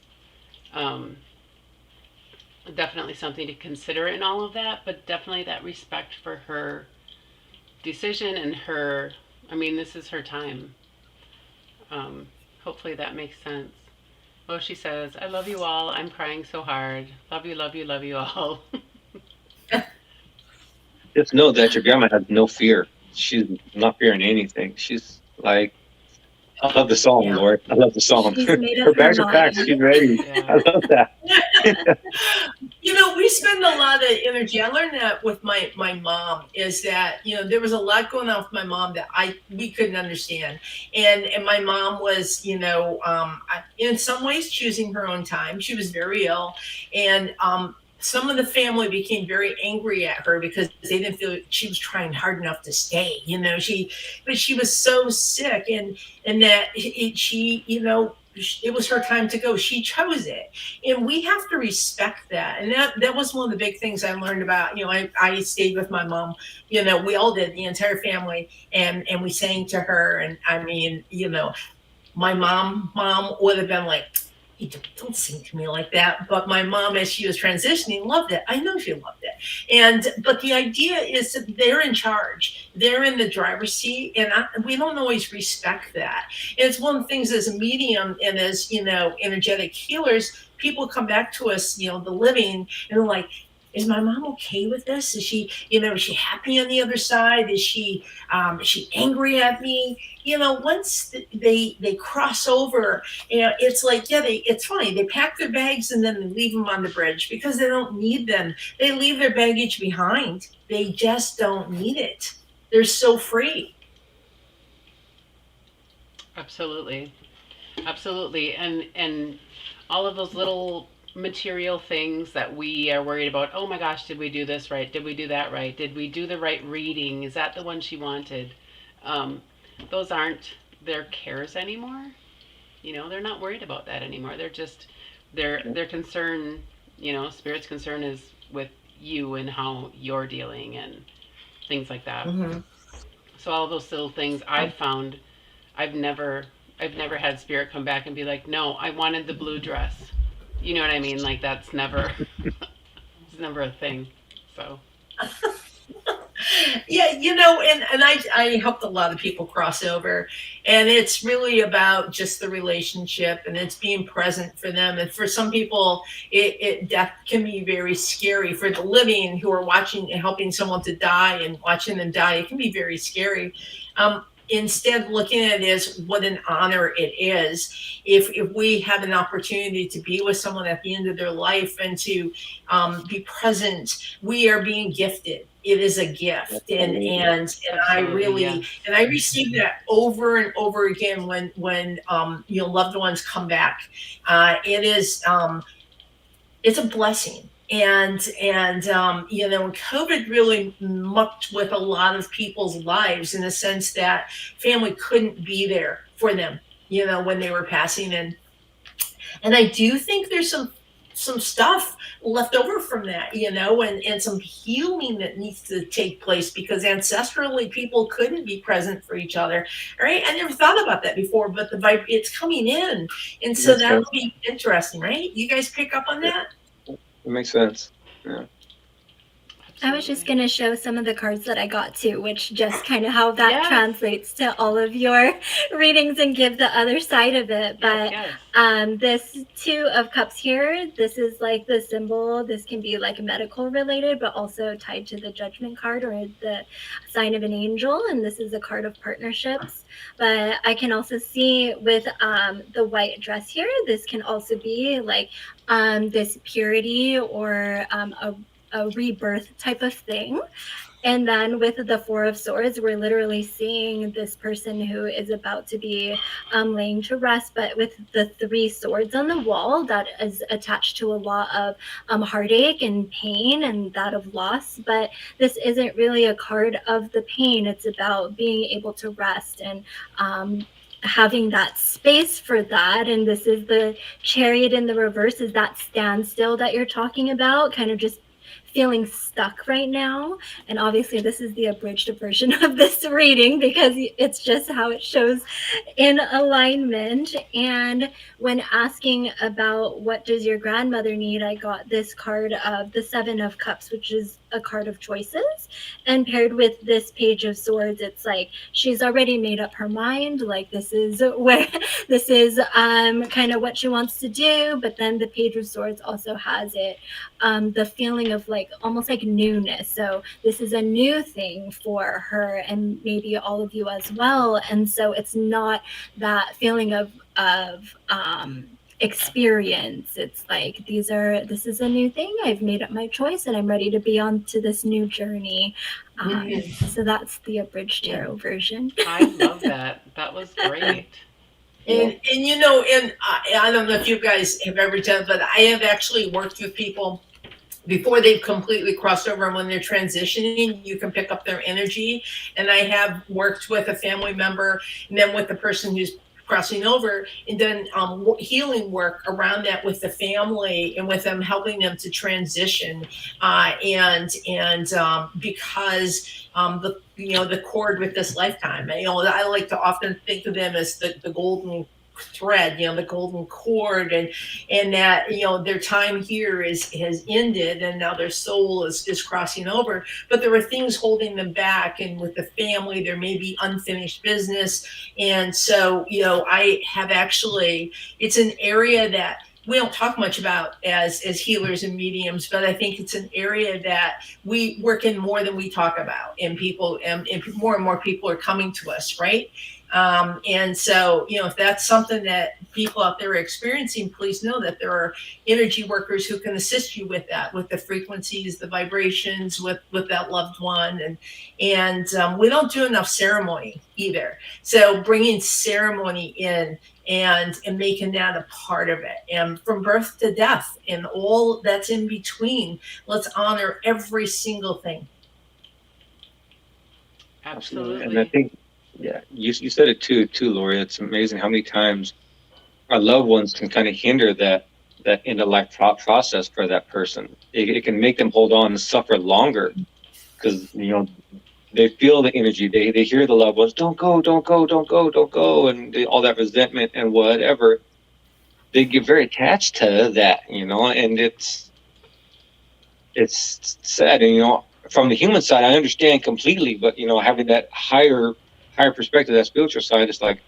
Speaker 1: Definitely something to consider in all of that, but definitely that respect for her decision and this is her time. Hopefully that makes sense. Well, she says, I love you all. I'm crying so hard. Love you all.
Speaker 4: Just know that your grandma has no fear. She's not fearing anything. She's like, I love the song,
Speaker 3: Yeah.
Speaker 4: Lord. I love the song.
Speaker 5: She's made
Speaker 4: Her
Speaker 5: up her
Speaker 4: bags are packed.
Speaker 5: mind.
Speaker 4: She's ready.
Speaker 1: Yeah.
Speaker 4: I love that.
Speaker 3: You know, we spend a lot of energy. I learned that with my mom, is that, you know, there was a lot going on with my mom that we couldn't understand. And my mom was, you know, in some ways choosing her own time. She was very ill, and some of the family became very angry at her because they didn't feel she was trying hard enough to stay. You know, but she was so sick, and that she, you know, it was her time to go. She chose it, and we have to respect that. And that was one of the big things I learned about. You know, I stayed with my mom. You know, we all did, the entire family, and we sang to her. And I mean, you know, my mom would have been like, "Hey, don't sing to me like that." But my mom, as she was transitioning, loved it. I know she loved it. But the idea is that they're in charge. They're in the driver's seat, and we don't always respect that. And it's one of the things as a medium and as, you know, energetic healers, people come back to us, you know, the living, and they're like, is my mom okay with this? Is she, you know, is she happy on the other side? Is she angry at me? You know, once they cross over, you know, it's like, yeah, it's funny. They pack their bags and then they leave them on the bridge because they don't need them. They leave their baggage behind. They just don't need it. They're so free.
Speaker 1: Absolutely. Absolutely. And all of those little material things that we are worried about. Oh my gosh, did we do this right? Did we do that right? Did we do the right reading? Is that the one she wanted? Those aren't their cares anymore. You know, they're not worried about that anymore. They're just their concern, you know, spirit's concern is with you and how you're dealing and things like that.
Speaker 3: Mm-hmm.
Speaker 1: So all those little things I've found, I've never had spirit come back and be like, no, I wanted the blue dress. You know what I mean? Like that's never it's never a thing. So
Speaker 3: Yeah, you know, and I helped a lot of people cross over, and it's really about just the relationship, and it's being present for them. And for some people, death can be very scary. For the living who are watching and helping someone to die and watching them die, it can be very scary. Instead, looking at it as what an honor it is if we have an opportunity to be with someone at the end of their life and to be present. We are being gifted. It is a gift, and I
Speaker 1: absolutely,
Speaker 3: really,
Speaker 1: yeah.
Speaker 3: and I receive that over and over again when you know, loved ones come back. It is it's a blessing. And you know, COVID really mucked with a lot of people's lives in the sense that family couldn't be there for them, you know, when they were passing. And I do think there's some stuff left over from that, you know, and some healing that needs to take place because ancestrally people couldn't be present for each other. Right? I never thought about that before, but the vibe, it's coming in, and so
Speaker 4: Makes
Speaker 3: that'll
Speaker 4: sense.
Speaker 3: be interesting, right? You guys pick up on that?
Speaker 4: It makes sense. Yeah.
Speaker 5: I was just
Speaker 1: Absolutely.
Speaker 5: going to show some of the cards that I got too, which just kind of how that
Speaker 1: Yes.
Speaker 5: translates to all of your readings and give the other side of it. But
Speaker 1: Yes.
Speaker 5: this Two of Cups here, this is like the symbol. This can be like medical related, but also tied to the Judgment card or the sign of an angel. And this is a card of partnerships. But I can also see with the white dress here, this can also be like this purity or a rebirth type of thing. And then with the Four of Swords, we're literally seeing this person who is about to be laying to rest, but with the Three Swords on the wall, that is attached to a lot of heartache and pain and that of loss. But this isn't really a card of the pain. It's about being able to rest and having that space for that. And this is the Chariot in the reverse, is that standstill that you're talking about, kind of just feeling stuck right now. And obviously this is the abridged version of this reading because it's just how it shows in alignment. And when asking about what does your grandmother need, I got this card of the Seven of Cups, which is a card of choices, and paired with this Page of Swords, it's like she's already made up her mind, like this is where this is kind of what she wants to do. But then the Page of Swords also has it the feeling of like almost like newness. So this is a new thing for her and maybe all of you as well. And so it's not that feeling of experience. It's like this is a new thing. I've made up my choice and I'm ready to be on to this new journey. So that's the abridged tarot version.
Speaker 1: I love that. That was great.
Speaker 3: And you know, and I don't know if you guys have ever done, but I have actually worked with people before they've completely crossed over, and when they're transitioning, you can pick up their energy. And I have worked with a family member, and then with the person who's crossing over, and done healing work around that with the family and with them, helping them to transition. Because the cord with this lifetime, I like to often think of them as the golden thread, the golden cord, and that their time here has ended, and now their soul is crossing over, but there are things holding them back, and with the family there may be unfinished business. And so I have actually, it's an area that we don't talk much about as healers and mediums, but I think it's an area that we work in more than we talk about, and people and more people are coming to us, right? And so, if that's something that people out there are experiencing, please know that there are energy workers who can assist you with that, with the frequencies, the vibrations, with that loved one. And we don't do enough ceremony either. So bringing ceremony in and making that a part of it, and from birth to death and all that's in between, let's honor every single thing.
Speaker 1: Absolutely.
Speaker 4: And I think, you said it too, Lori. It's amazing how many times our loved ones can kind of hinder that end of life process for that person. It can make them hold on and suffer longer because they feel the energy. They hear the loved ones, don't go, and all that resentment and whatever. They get very attached to that, and it's sad. And from the human side, I understand completely, but having that higher perspective, that spiritual side, it's like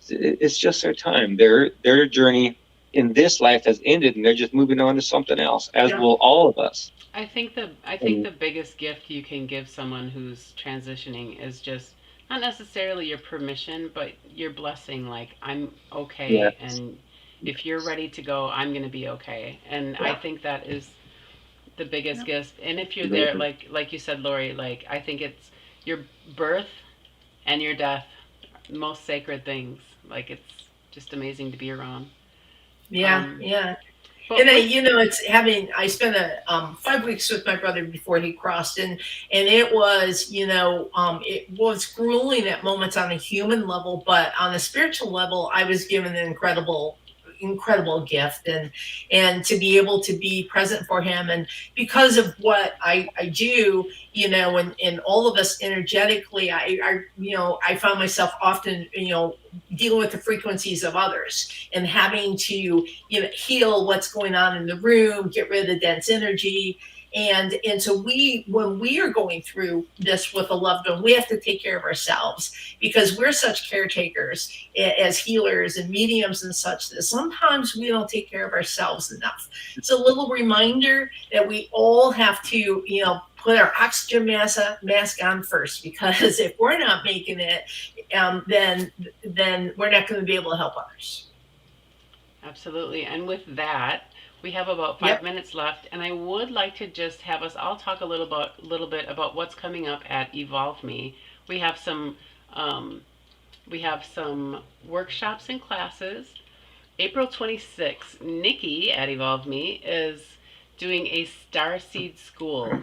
Speaker 4: it's just their time. Their journey in this life has ended, and they're just moving on to something else, as will all of us.
Speaker 1: I think the biggest gift you can give someone who's transitioning is just not necessarily your permission, but your blessing. Like, I'm okay, and if you're ready to go, I'm going to be okay. And I think that is the biggest gift. And if you're there, like you said, Lori, like, I think it's your birth and your death, most sacred things. Like, it's just amazing to be around.
Speaker 3: Yeah.
Speaker 1: But
Speaker 3: And I spent 5 weeks with my brother before he crossed, and it was, it was grueling at moments on a human level, but on a spiritual level, I was given an incredible gift, and to be able to be present for him. And because of what I do, and all of us energetically, I found myself often, dealing with the frequencies of others and having to, heal what's going on in the room, get rid of the dense energy. And so when we are going through this with a loved one, we have to take care of ourselves, because we're such caretakers as healers and mediums and such, that sometimes we don't take care of ourselves enough. It's a little reminder that we all have to, put our oxygen mask on first, because if we're not making it, then we're not going to be able to help others.
Speaker 1: Absolutely. And with that, we have about 5 minutes left, and I would like to just have us all talk a little bit about what's coming up at Evolve Me. We have some workshops and classes. April 26th, Nikki at Evolve Me is doing a Starseed School.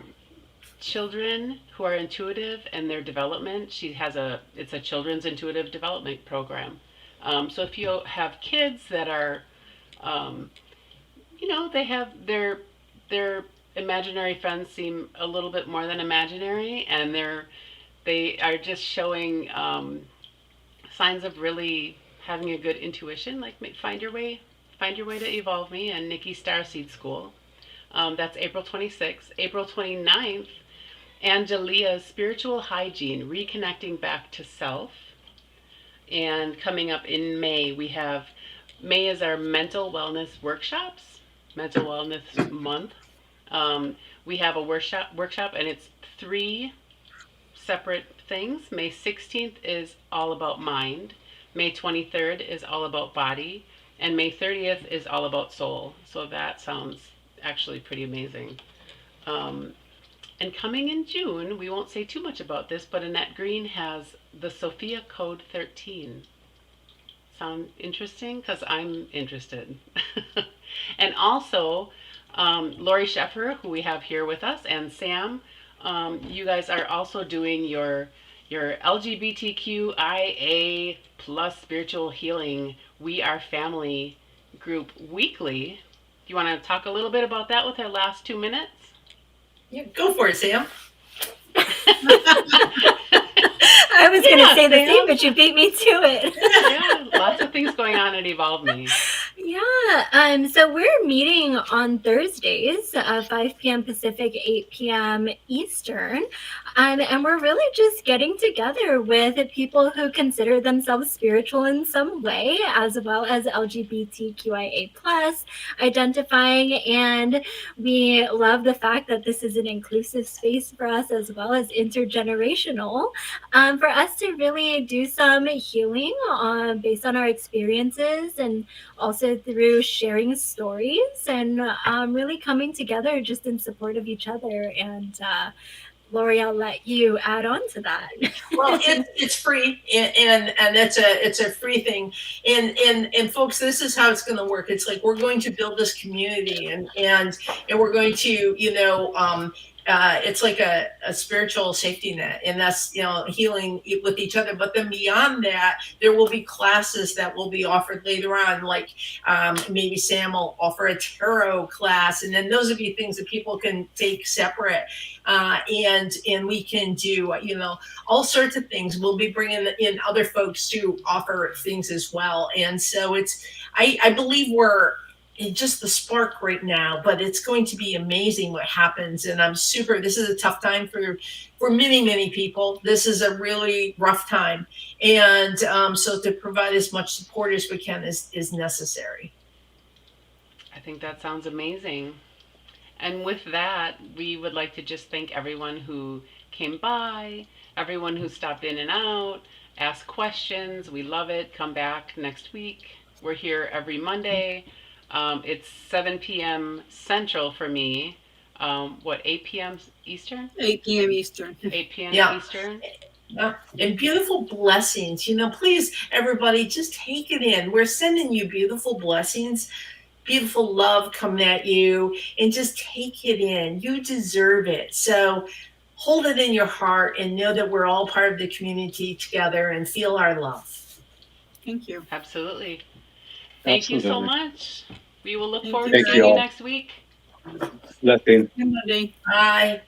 Speaker 1: Children who are intuitive and their development. It's a children's intuitive development program. So if you have kids that are they have their imaginary friends seem a little bit more than imaginary, and they are just showing signs of really having a good intuition. Like, find your way to Evolve Me and Nikki Starseed School. That's April 26th. April 29th, Angelia's Spiritual Hygiene, Reconnecting Back to Self. And coming up in May, May is our mental wellness workshops, mental wellness month. We have a workshop, and it's 3 separate things. May 16th is all about mind. May 23rd is all about body. And May 30th is all about soul. So that sounds actually pretty amazing. And coming in June, we won't say too much about this, but Annette Green has the Sophia Code 13. Sound interesting? Because I'm interested. And also, Lori Sheffer, who we have here with us, and Sam, you guys are also doing your LGBTQIA plus spiritual healing We Are Family group weekly. Do you want to talk a little bit about that with our last 2 minutes?
Speaker 3: Yeah, go for it, Sam.
Speaker 5: I was going to say the
Speaker 1: Sam.
Speaker 5: same, but you beat me to it.
Speaker 1: Yeah, lots of things going on at Evolve Me.
Speaker 5: Yeah, so we're meeting on Thursdays, 5 p.m. Pacific, 8 p.m. Eastern, and we're really just getting together with people who consider themselves spiritual in some way, as well as LGBTQIA+ identifying, and we love the fact that this is an inclusive space for us, as well as intergenerational, for us to really do some healing based on our experiences, and also through sharing stories, and really coming together just in support of each other. And Lori, I'll let you add on to that.
Speaker 3: Well, it's free, and it's a free thing, and folks, this is how it's going to work. It's like we're going to build this community, and we're going to, it's like a spiritual safety net, and that's, healing with each other. But then beyond that, there will be classes that will be offered later on, like maybe Sam will offer a tarot class, and then those would be things that people can take separate, and we can do all sorts of things. We'll be bringing in other folks to offer things as well, and so I believe we're in just the spark right now, but it's going to be amazing what happens. And this is a tough time for many people. This is a really rough time. And so to provide as much support as we can is necessary.
Speaker 1: I think that sounds amazing. And with that, we would like to just thank everyone who came by, everyone who stopped in and out, asked questions. We love it. Come back next week. We're here every Monday. It's 7 p.m. Central for me. 8 p.m. Eastern?
Speaker 2: 8 p.m. Eastern.
Speaker 1: 8 p.m.
Speaker 3: Yeah.
Speaker 1: Eastern.
Speaker 3: And beautiful blessings. Please, everybody, just take it in. We're sending you beautiful blessings, beautiful love coming at you, and just take it in. You deserve it. So hold it in your heart and know that we're all part of the community together, and feel our love.
Speaker 2: Thank you.
Speaker 1: Absolutely. Thank you so
Speaker 4: Absolutely.
Speaker 1: much. We will look
Speaker 2: Thank
Speaker 1: forward
Speaker 2: you.
Speaker 1: to
Speaker 4: Thank
Speaker 1: seeing
Speaker 4: you
Speaker 1: you
Speaker 4: all.
Speaker 1: next week.
Speaker 4: Blessing.
Speaker 2: Good Monday.
Speaker 3: Bye.